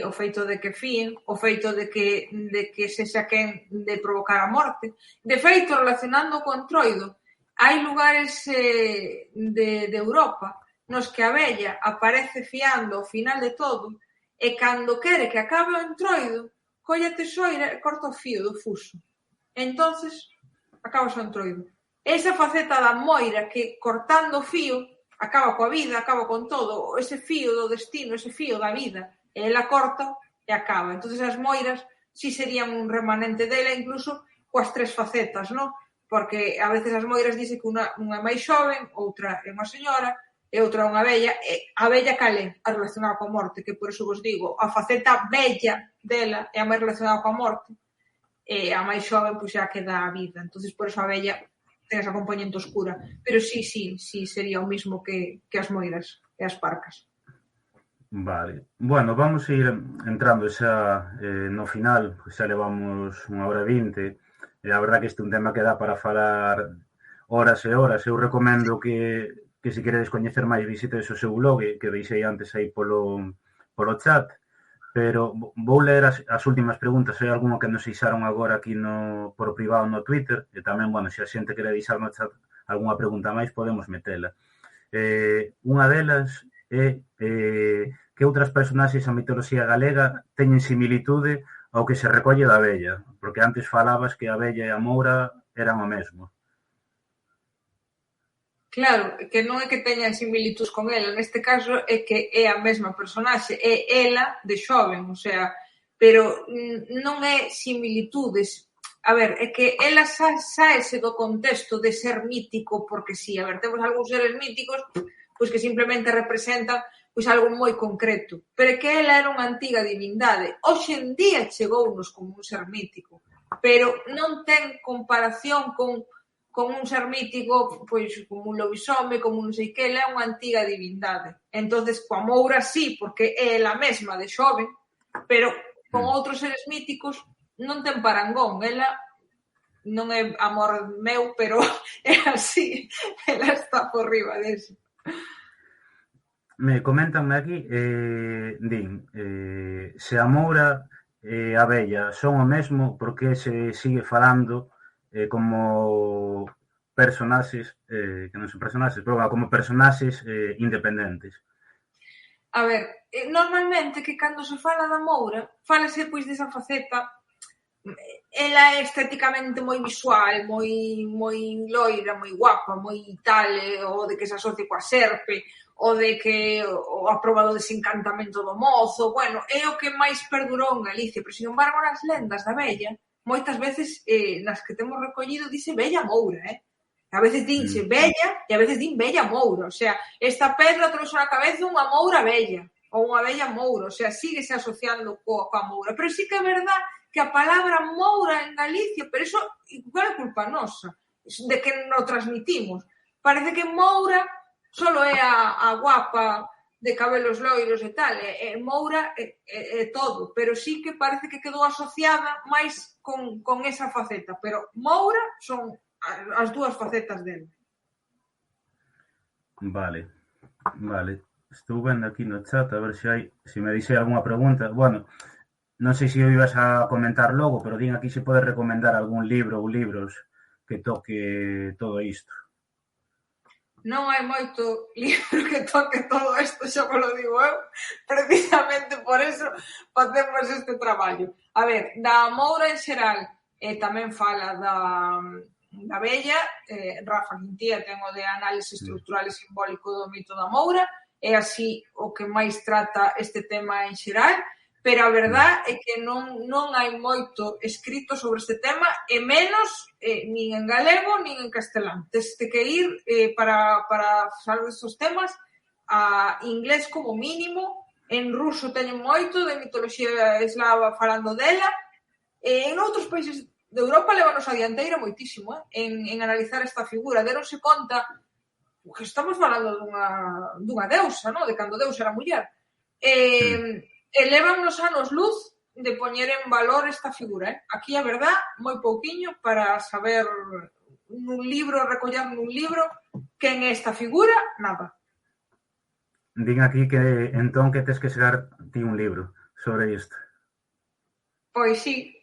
B: o feito de que fíen, o feito de que sexa quen de provocar a morte. De feito, relacionando co entroido, hai lugares de Europa nos que a vella aparece fiando ao final de todo e cando quere que acabe o entroido, colle a tesoira e corta o fío do fuso. Entonces, acaba o entroido. Esa faceta da moira que cortando o fío acaba coa vida, acaba con todo, ese fío do destino, ese fío da vida, e ela corta e acaba. Entonces as moiras si serían un remanente dela, incluso coas tres facetas, non? Porque a veces as moiras dice que unha é máis xoven, outra é unha señora, e outra é unha vella, e a vella cale a relacionada coa morte, que por eso vos digo, a faceta vella dela é a máis relacionada coa morte, e a máis xoven pois xa que dá a vida. Entonces por eso a vella ten esa componente oscura, pero sí, sería o mismo que as moiras e as parcas.
A: Vale, bueno, vamos a ir entrando xa no final, pois xa levamos 1h20, e a verdad que este é un tema que dá para falar horas e horas. Eu recomendo que se queredes coñecer máis visites o seu blog, que deixei antes aí polo chat, pero vou ler as últimas preguntas. Hai algunha que nos deixaron agora aquí por privado no Twitter, e tamén, bueno, se a xente quere deixar no chat algunha pregunta máis, podemos metela. Unha delas é que outras personaxes da mitoloxía galega teñen similitude ao que se recolle da vella, porque antes falabas que a vella e a moura eran o mesmo.
B: Claro, que non é que teñan similitudes con ela, neste caso é que é a mesma personaxe, é ela de xoven, o sea, pero non é similitudes. A ver, é que ela saese do contexto de ser mítico, porque si, a ver, temos algúns seres míticos pois que simplemente representan pois algo moi concreto, pero é que ela era unha antiga divindade. Hoxe en día chegounos como un ser mítico, pero non ten comparación con un ser mítico, pois como un lobisome, como non sei que, ela é unha antiga divindade. Entonces, coa moura sí, porque é ela mesma de xoven, pero con outros seres míticos non ten parangón. Ela non é amor meu, pero é así, ela está por riba deso.
A: Me comentanme aquí, din, se a moura e a vella son o mesmo, porque se sigue falando como personaxes, que non son personaxes, pero como personaxes independentes?
B: A ver, normalmente que cando se fala da moura, fálase pois desa faceta, ela é estéticamente moi visual, moi loira, moi guapa, moi tal, o de que se asocia coa serpe, o de que o aprobado desencantamento do mozo, bueno, é o que máis perdurou en Galicia, pero sin embargo nas lendas da vella, moitas veces nas que temos recollido dice Bella Moura, a veces dinse Bella e a veces din Bella Moura, o sea, esta pedra trouxe na cabeza unha moura bella, ou unha bella moura, o sea, síguese asociando coa moura, pero sí que é verdad que a palabra moura en Galicia, pero iso igual é culpa nosa, de que non transmitimos, parece que moura solo é a guapa de cabelos loiros e tal, moura é todo, pero sí que parece que quedou asociada máis con esa faceta, pero moura son as dúas facetas dele.
A: Vale. Estou vendo aquí no chat a ver se me dixei algunha pregunta. Bueno, non sei se o ibas a comentar logo, pero din aquí se pode recomendar algún libro ou libros que toque todo isto.
B: Non hai moito libro que toque todo isto, xa vos lo digo eu, precisamente por eso facemos este traballo. A ver, da moura en xeral, tamén fala da vella, Rafa Quintía ten o de análise estrutural e simbólico do mito da moura, é así o que máis trata este tema en xeral, pero a verdad é que non hai moito escrito sobre este tema, e menos nin en galego nin en castelán. Teste que ir para falar destes temas a inglés como mínimo, en ruso teñen moito, de mitoloxía eslava falando dela, e en outros países de Europa levanos a dianteira moitísimo en analizar esta figura. Deronse conta que estamos falando dunha deusa, no? De cando Deus era muller. Elevan nos anos luz de poñer en valor esta figura. Aquí, a verdad, moi pouquiño para saber nun libro, recoller nun libro quen é esta figura, nada.
A: Din aquí que entón que tes que chegar ti un libro sobre isto.
B: Pois sí,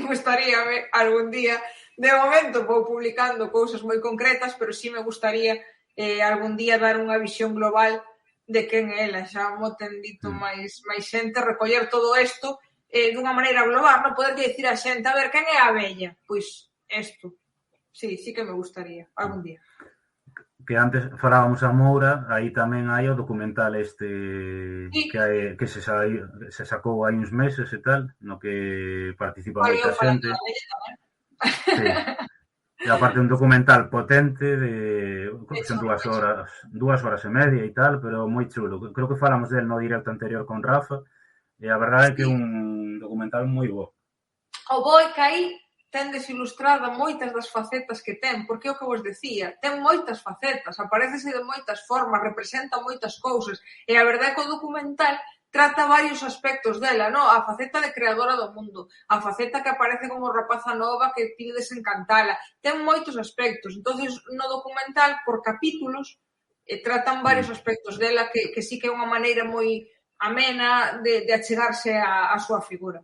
B: gustaríame algún día. De momento vou publicando cousas moi concretas, pero sí me gustaría algún día dar unha visión global de quen é ela. Xa mo ten dito máis xente, recoller todo isto dunha maneira global, non poder dicir a xente, a ver, quen é a abella? Pois isto. Sí que me gustaría, algún día.
A: Que antes falábamos a Moura, aí tamén hai o documental este que se sacou hai uns meses e tal, no que participa moita xente. Sí. E aparte un documental potente son 2 horas e media e tal, pero moi chulo. Creo que falamos del no directo anterior con Rafa, e a verdade é que é un documental moi bo.
B: O bo é que aí tendes ilustrada moitas das facetas que ten, porque é o que vos decía, ten moitas facetas, aparecese de moitas formas, representa moitas cousas, e a verdade é que o documental trata varios aspectos dela, no? A faceta de creadora do mundo, a faceta que aparece como rapaza nova que pide desencantala, ten moitos aspectos. Entonces, no documental, por capítulos, tratan varios aspectos dela que sí que é unha maneira moi amena de achegarse a súa figura.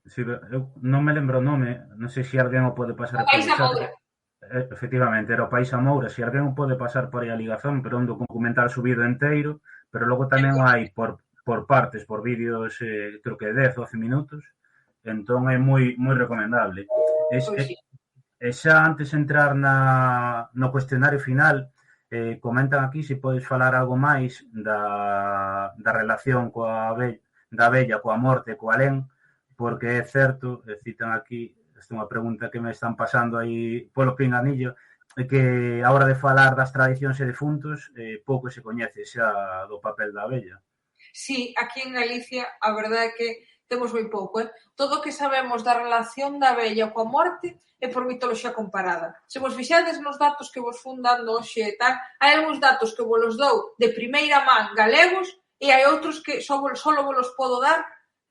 A: Sí, eu non me lembro o nome, non sei se alguén o pode pasar
B: por aí.
A: Efectivamente, era o País a Moura, se alguén o pode pasar por aí a ligazón, pero un documental subido inteiro, pero logo tamén hai por partes, por vídeos, creo que 10 ou 12 minutos, entón é moi recomendable. E xa antes de entrar no cuestionario final, comentan aquí se podes falar algo máis da relación da abella coa morte, coa alén, porque é certo, citan aquí, esta é unha pregunta que me están pasando aí polo pinganillo, que a hora de falar das tradicións e defuntos pouco se coñece xa do papel da abella.
B: Sí, aquí en Galicia a verdade é que temos moi pouco. Todo o que sabemos da relación da abella coa morte é por mitoloxía comparada. Se vos fixades nos datos que vos fun dando hoxe e tal, hai algúns datos que vos los dou de primeira man galegos e hai outros que só vos los podo dar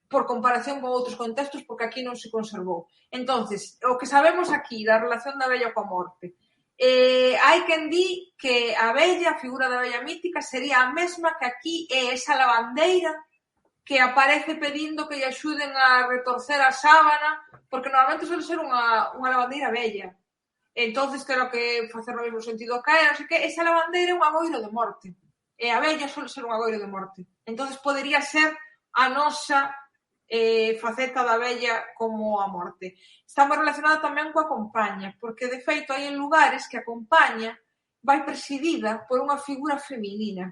B: por comparación con outros contextos porque aquí non se conservou. Entonces, o que sabemos aquí da relación da abella coa morte, hai quen di que a abella, a figura da abella mítica, sería a mesma que aquí é esa lavandeira que aparece pedindo que lle axuden a retorcer a sábana, porque normalmente suele ser unha lavandeira bella. Entonces, claro que facer no mesmo sentido cae, non sei que, esa lavandeira é un agoiro de morte. E a bella suele ser un agoiro de morte. Entonces, podería ser a nosa faceta da bella como a morte. Está moi relacionada tamén coa compaña, porque, de feito, hai en lugares que a compaña vai presidida por unha figura feminina.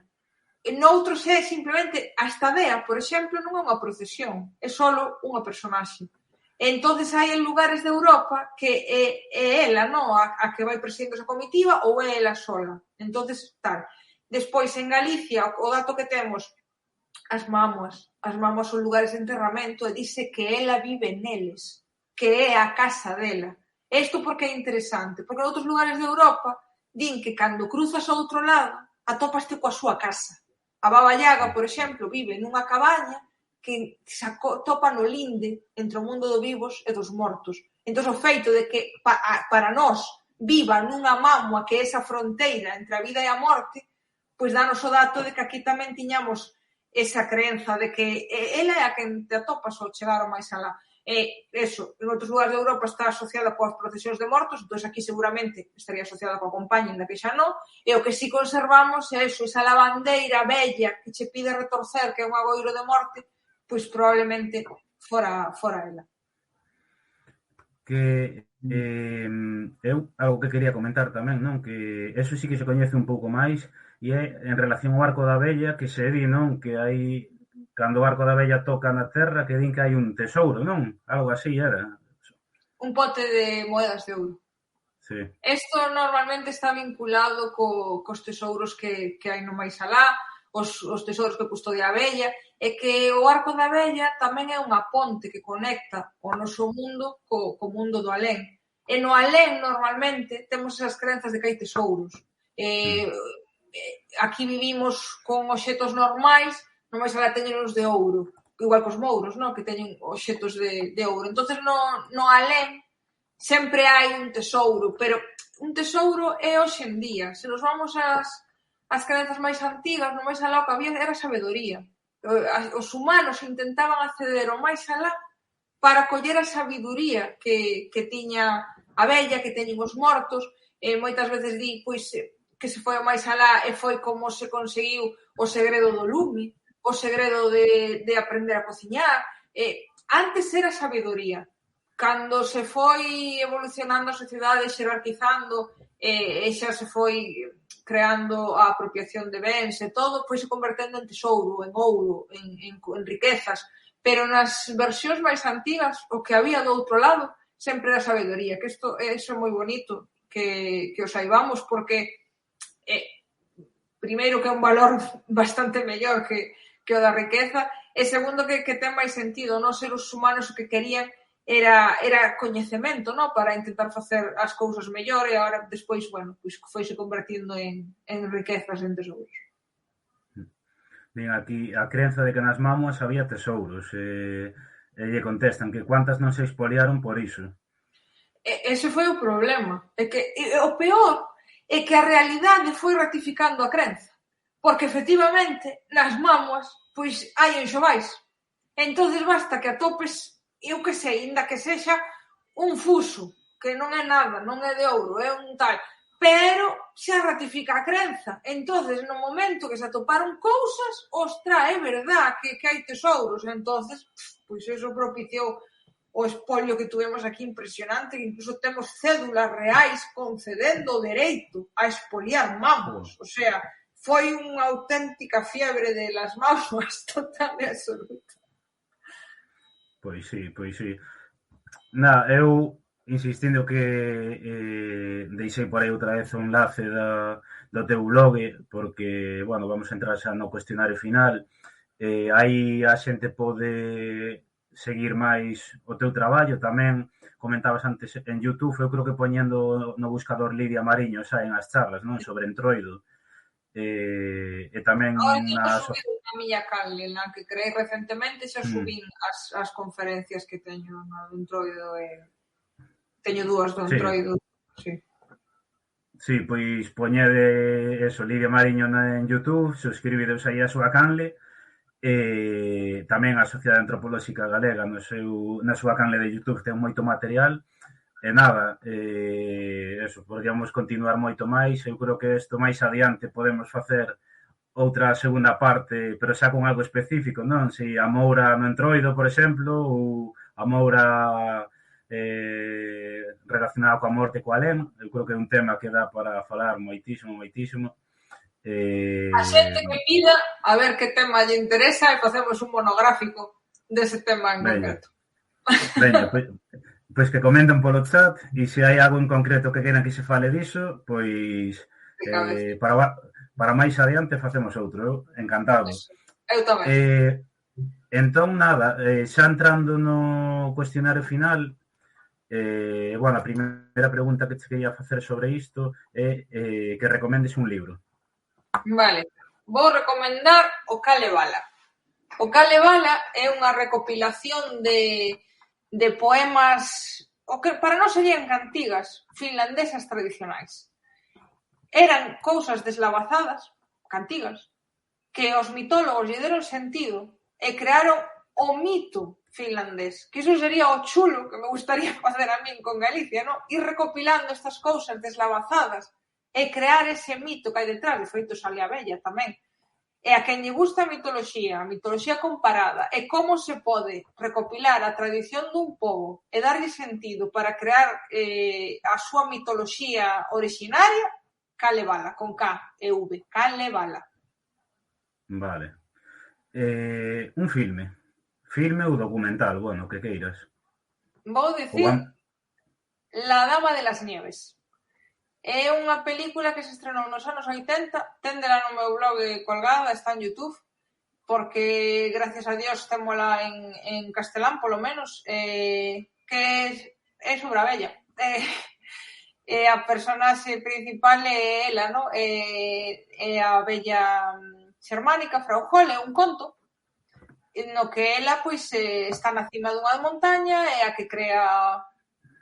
B: Noutros é simplemente a estadea, por exemplo, non é unha procesión, é só unha personaxe. Entonces hai en lugares de Europa que é ela, non, a que vai presidindo esa comitiva ou é ela sola. Entonces, tal. Despois, en Galicia, o dato que temos, as mámoas son lugares de enterramento e dice que ela vive neles, que é a casa dela. Isto porque é interesante, porque en outros lugares de Europa din que cando cruzas ao outro lado atopaste coa súa casa. A Baba Yaga, por exemplo, vive nunha cabaña que se atopa no linde entre o mundo dos vivos e dos mortos. Entón, o feito de que para nós viva nunha mámoa que é esa fronteira entre a vida e a morte, pois danos o dato de que aquí tamén tiñamos esa creenza de que ela é a quen te atopas ao chegar o máis alá. Eso, en outros lugares de Europa está asociada coas procesións de mortos, entón aquí seguramente estaría asociada coa compaña, ainda que xa non, e o que si conservamos é eso, esa lavandeira bella que che pide retorcer, que é un agoiro de morte, pois probablemente fora ela.
A: Que eu algo que quería comentar tamén, non? Que eso sí que se coñece un pouco máis e é en relación ao arco da abella que se di, non? Que hai cando o arco da abella toca na terra que din que hai un tesouro, non? Algo así era.
B: Un pote de moedas de ouro.
A: Sí.
B: Isto normalmente está vinculado cos tesouros que hai no máis alá, os tesouros que custodia a vella, e que o arco da vella tamén é unha ponte que conecta o noso mundo co mundo do alén. E no alén, normalmente, temos esas crenzas de que hai tesouros. Aquí vivimos con obxetos normais, non máis alá teñenos de ouro, igual cos mouros, non? Que teñen obxetos de ouro. Entonces no alén sempre hai un tesouro, pero un tesouro é hoxe en día. Se nos vamos ás crenzas máis antigas, no máis alá o que había era sabedoría. Os humanos intentaban acceder ao máis alá para coller a sabiduría que tiña a vella, que teñen os mortos, e moitas veces di, pois, que se foi ao máis alá e foi como se conseguiu o segredo do lume, o segredo de aprender a cociñar. Antes era sabiduría. Cando se foi evolucionando a sociedade, xerarquizando, e xa se foi creando a apropiación de bens e todo, foi se convertendo en tesouro, en ouro, en riquezas. Pero nas versións máis antigas, o que había do outro lado sempre era sabedoría, que isto é moi bonito que o saibamos, porque primeiro que é un valor bastante mellor que o da riqueza, e segundo que ten máis sentido. Nós, seres humanos, o que querían era coñecemento, non? Para intentar facer as cousas mellor, e agora despois, bueno, pois foise convertindo en riquezas, en tesouros.
A: Din aquí a crenza de que nas mámoas había tesouros, e lle contestan que cuantas non se expoliaron por iso.
B: Ese foi o problema. O peor é que a realidade foi ratificando a crenza, porque efectivamente nas mámoas pois hai enxovais. Entonces basta que atopes, eu que sei, ainda que sexa un fuso, que non é nada, non é de ouro, é un tal, pero xa ratifica a crenza. Entonces, no momento que se atoparon cousas, ostra, é verdad que hai tesouros. Entonces, pois eso propiciou o espolio que tuvemos aquí impresionante, que incluso temos cédulas reais concedendo o dereito a espoliar mamos. O sea, foi unha auténtica fiebre de las mamas total e absoluta.
A: Pois sí. Eu insistindo que deixei por aí outra vez o enlace do teu blog, porque, bueno, vamos a entrar xa no cuestionario final. Aí a xente pode seguir máis o teu traballo. Tamén comentabas antes en YouTube, eu creo que poñendo no buscador Lidia Mariño saen as charlas, non? Sobre Entroido. E tamén
B: na miña canle, na que creei recentemente, xa subín as conferencias que teño do Entroido, e teño dúas do Entroido.
A: Sí, pois poñede eso, Lidia Mariño en YouTube, suscribideos aí a súa canle, e tamén a Sociedade Antropolóxica Galega na súa canle de YouTube ten moito material. E nada, eso, podríamos continuar moito máis. Eu creo que isto máis adiante podemos facer outra segunda parte, pero xa con algo específico, non? Si a Moura no Entroido, por exemplo, ou a Moura relacionada coa morte coa alén. Eu creo que é un tema que dá para falar moitísimo.
B: A xente que pida, a ver que tema lle interesa, e facemos un monográfico dese tema en concreto.
A: Veña, pois que comenten polo chat, e se hai algo en concreto que queiran que se fale diso, pois para máis adiante facemos outro. Encantado.
B: Eu tamén.
A: Entón, nada, xa entrando no cuestionario final, bueno, a primeira pregunta que te quería facer sobre isto é que recomendes un libro.
B: Vale, vou recomendar o Kalevala. O Kalevala é unha recopilación de poemas, o que para nós serían cantigas finlandesas tradicionais. Eran cousas deslavazadas, cantigas, que os mitólogos lle deron sentido e crearon o mito finlandés, que iso sería o chulo que me gustaría facer a min con Galicia, non? Ir recopilando estas cousas deslavazadas e crear ese mito que hai detrás. De feito, sale a vella tamén. E a quen lle gusta a mitoloxía comparada, e como se pode recopilar a tradición dun pobo e darlle sentido para crear a súa mitoloxía originaria, Kalevala, con K e V, Kalevala.
A: Vale. Un filme ou documental, bueno, que queiras.
B: Vou dicir La Dama de las Nieves. É unha película que se estrenou nos anos 80, téndela no meu blog colgada, está en YouTube, porque, gracias a Dios, témola en castelán, polo menos, que é sobre a vella. A personaxe principal é ela, no? É a vella xermánica, Frau Holle, é un conto, no que ela, pois, está na cima dunha montaña, é a que crea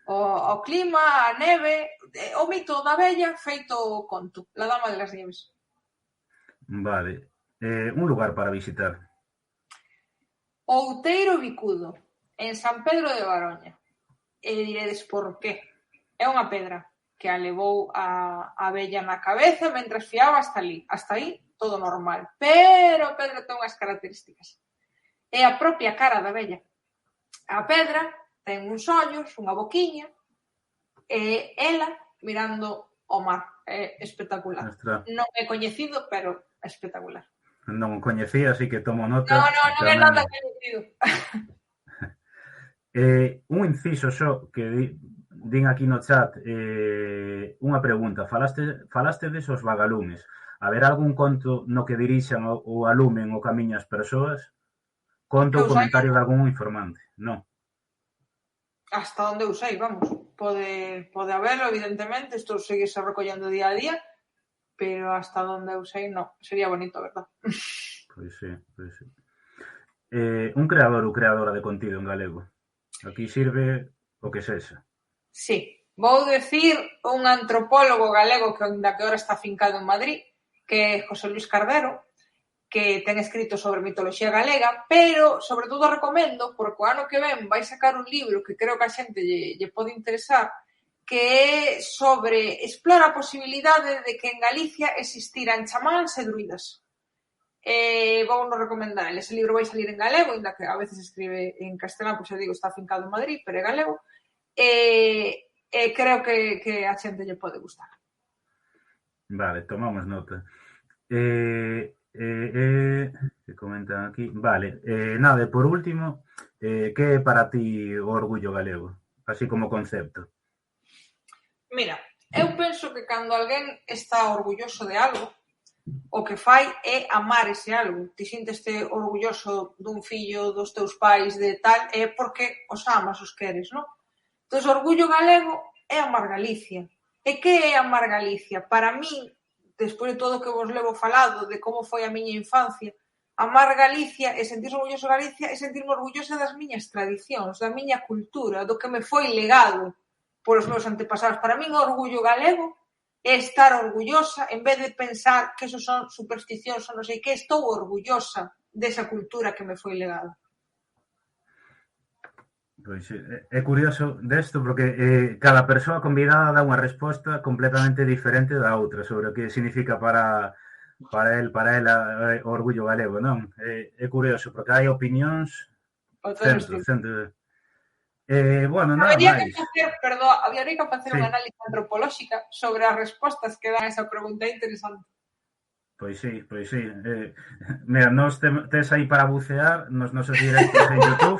B: o clima, a neve, o mito da vella feito conto, la dama de las nieves.
A: Vale. Un lugar para visitar.
B: Outeiro Bicudo, en San Pedro de Baroña. E diredes por qué? É unha pedra que a levou a vella na cabeza mentras fiaba hasta ali. Hasta aí, todo normal. Pero a pedra ten unhas características. É a propia cara da vella. A pedra ten uns ollos, unha boquiña, e ela mirando o mar. É espectacular.
A: Ostra,
B: Non é coñecido, pero é espectacular.
A: non o coñecía, así que tomo nota.
B: Non é nada coñecido.
A: Un inciso só que din aquí no chat, unha pregunta. Falaste desos vagalumes. Haberá algún conto no que dirixan ou alumen o camiño as persoas? Conto ou comentario de algún informante? Non.
B: Hasta onde eu sei, vamos. Pode haberlo, evidentemente, isto seguirse recollendo día a día, pero hasta onde eu sei, non. Sería bonito, verdad?
A: Pois sí. Un creador ou creadora de contido en galego. Aquí sirve o que sexa.
B: Sí. Vou decir un antropólogo galego que ahora está fincado en Madrid, que é José Luis Cardero, que ten escrito sobre mitoloxía galega, pero, sobre todo, recomendo, porque o ano que ven vai sacar un libro que creo que a xente lle pode interesar, que é sobre, explora a posibilidade de que en Galicia existiran chamáns e druidas. Vou non recomendar. Ese libro vai salir en galego, ainda que a veces escribe en castelán, pois eu digo, está fincado en Madrid, pero é galego. Creo que a xente lle pode gustar.
A: Vale, tomamos nota. Que comentan aquí. Vale, nada, por último, que é para ti o orgullo galego? Así como concepto.
B: Mira, eu penso que cando alguén está orgulloso de algo, o que fai é amar ese algo. Ti sinteste orgulloso dun fillo, dos teus pais, de tal, é porque os amas, os queres, non? Entón, orgullo galego é amar Galicia. E que é amar Galicia? Para mí, despois de todo o que vos levo falado de como foi a miña infancia, amar Galicia e sentirse orgulloso de Galicia é sentirme orgullosa das miñas tradicións, da miña cultura, do que me foi legado polos meus antepasados. Para mí, o orgullo galego é estar orgullosa, en vez de pensar que eso son supersticións ou non sei que, estou orgullosa desa cultura que me foi legada.
A: Pois é curioso desto porque cada persoa convidada dá unha resposta completamente diferente da outra sobre o que significa para ela o orgullo galego, non? É curioso porque hai opinións centro. Bueno, nada máis.
B: Habría que facer unha análise antropolóxica sobre as respostas que dan a esa pregunta interesante.
A: Pois sí. Mira, nos tes aí para bucear nos nosos directos en YouTube.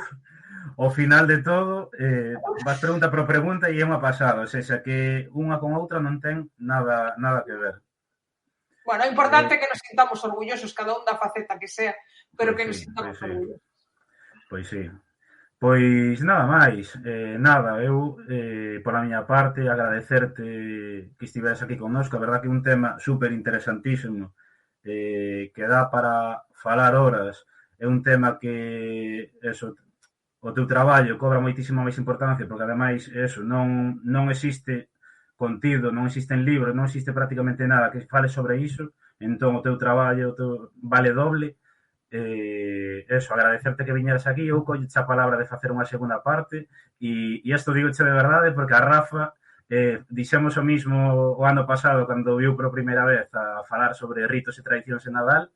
A: Ao final de todo, vas pregunta por pregunta e é unha pasada, ou seja, que unha con outra non ten nada que ver.
B: Bueno, é importante que nos sintamos orgullosos, cada un da faceta que sea, pero que nos sintamos orgullosos.
A: Pois sí. Pois nada máis, eu, pola miña parte, agradecerte que estiveras aquí connosco, a verdad que é un tema super interesantísimo, que dá para falar horas, é un tema que, o teu traballo cobra moitísima máis importancia, porque ademais, non existe contido, non existen libros, non existe prácticamente nada que fale sobre iso, entón o teu traballo vale doble. Agradecerte que viñeras aquí, eu colleche a palabra de facer unha segunda parte e isto digoche de verdade porque a Rafa dixemos o mismo o ano pasado cando viu por primeira vez a falar sobre ritos e tradicións en Nadal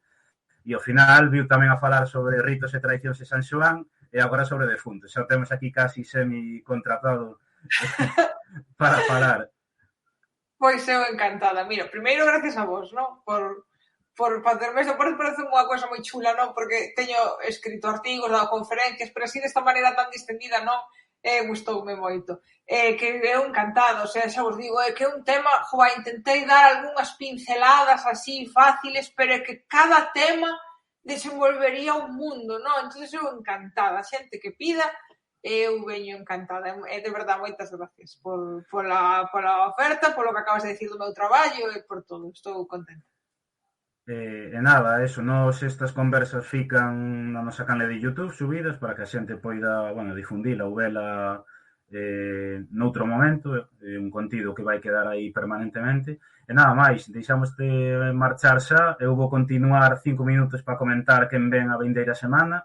A: e ao final viu tamén a falar sobre ritos e tradicións en San Xoán e agora sobre defuntos. Xa temos aquí casi semi-contratado para falar.
B: Pois eu encantada. Mira, primeiro gracias a vos, non? Por facerme isto, parece unha cosa moi chula, non? Porque teño escrito artigos, dado conferencias, pero así desta maneira tan distendida, non? Gustoume moito. Que eu encantada, o sea, xa vos digo, que é un tema, joa, intentei dar algunhas pinceladas así fáciles, pero é que cada tema desenvolvería un mundo, non? Entón, eu encantada. A xente que pida, eu veño encantada. De verdade, moitas gracias pola oferta, polo que acabas de decir do meu traballo e por todo. Estou contenta.
A: E nada, eso, nos estas conversas fican na nosa canle de YouTube subidas para que a xente poida, bueno, difundila ou vela noutro momento, un contido que vai quedar aí permanentemente. E nada máis, deixamos de marchar xa, eu vou continuar 5 minutos para comentar quen ven a vindeira semana,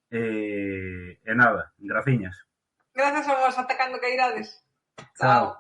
A: e nada, graciñas.
B: Grazas a vos, ata cando cairades.
A: Chao.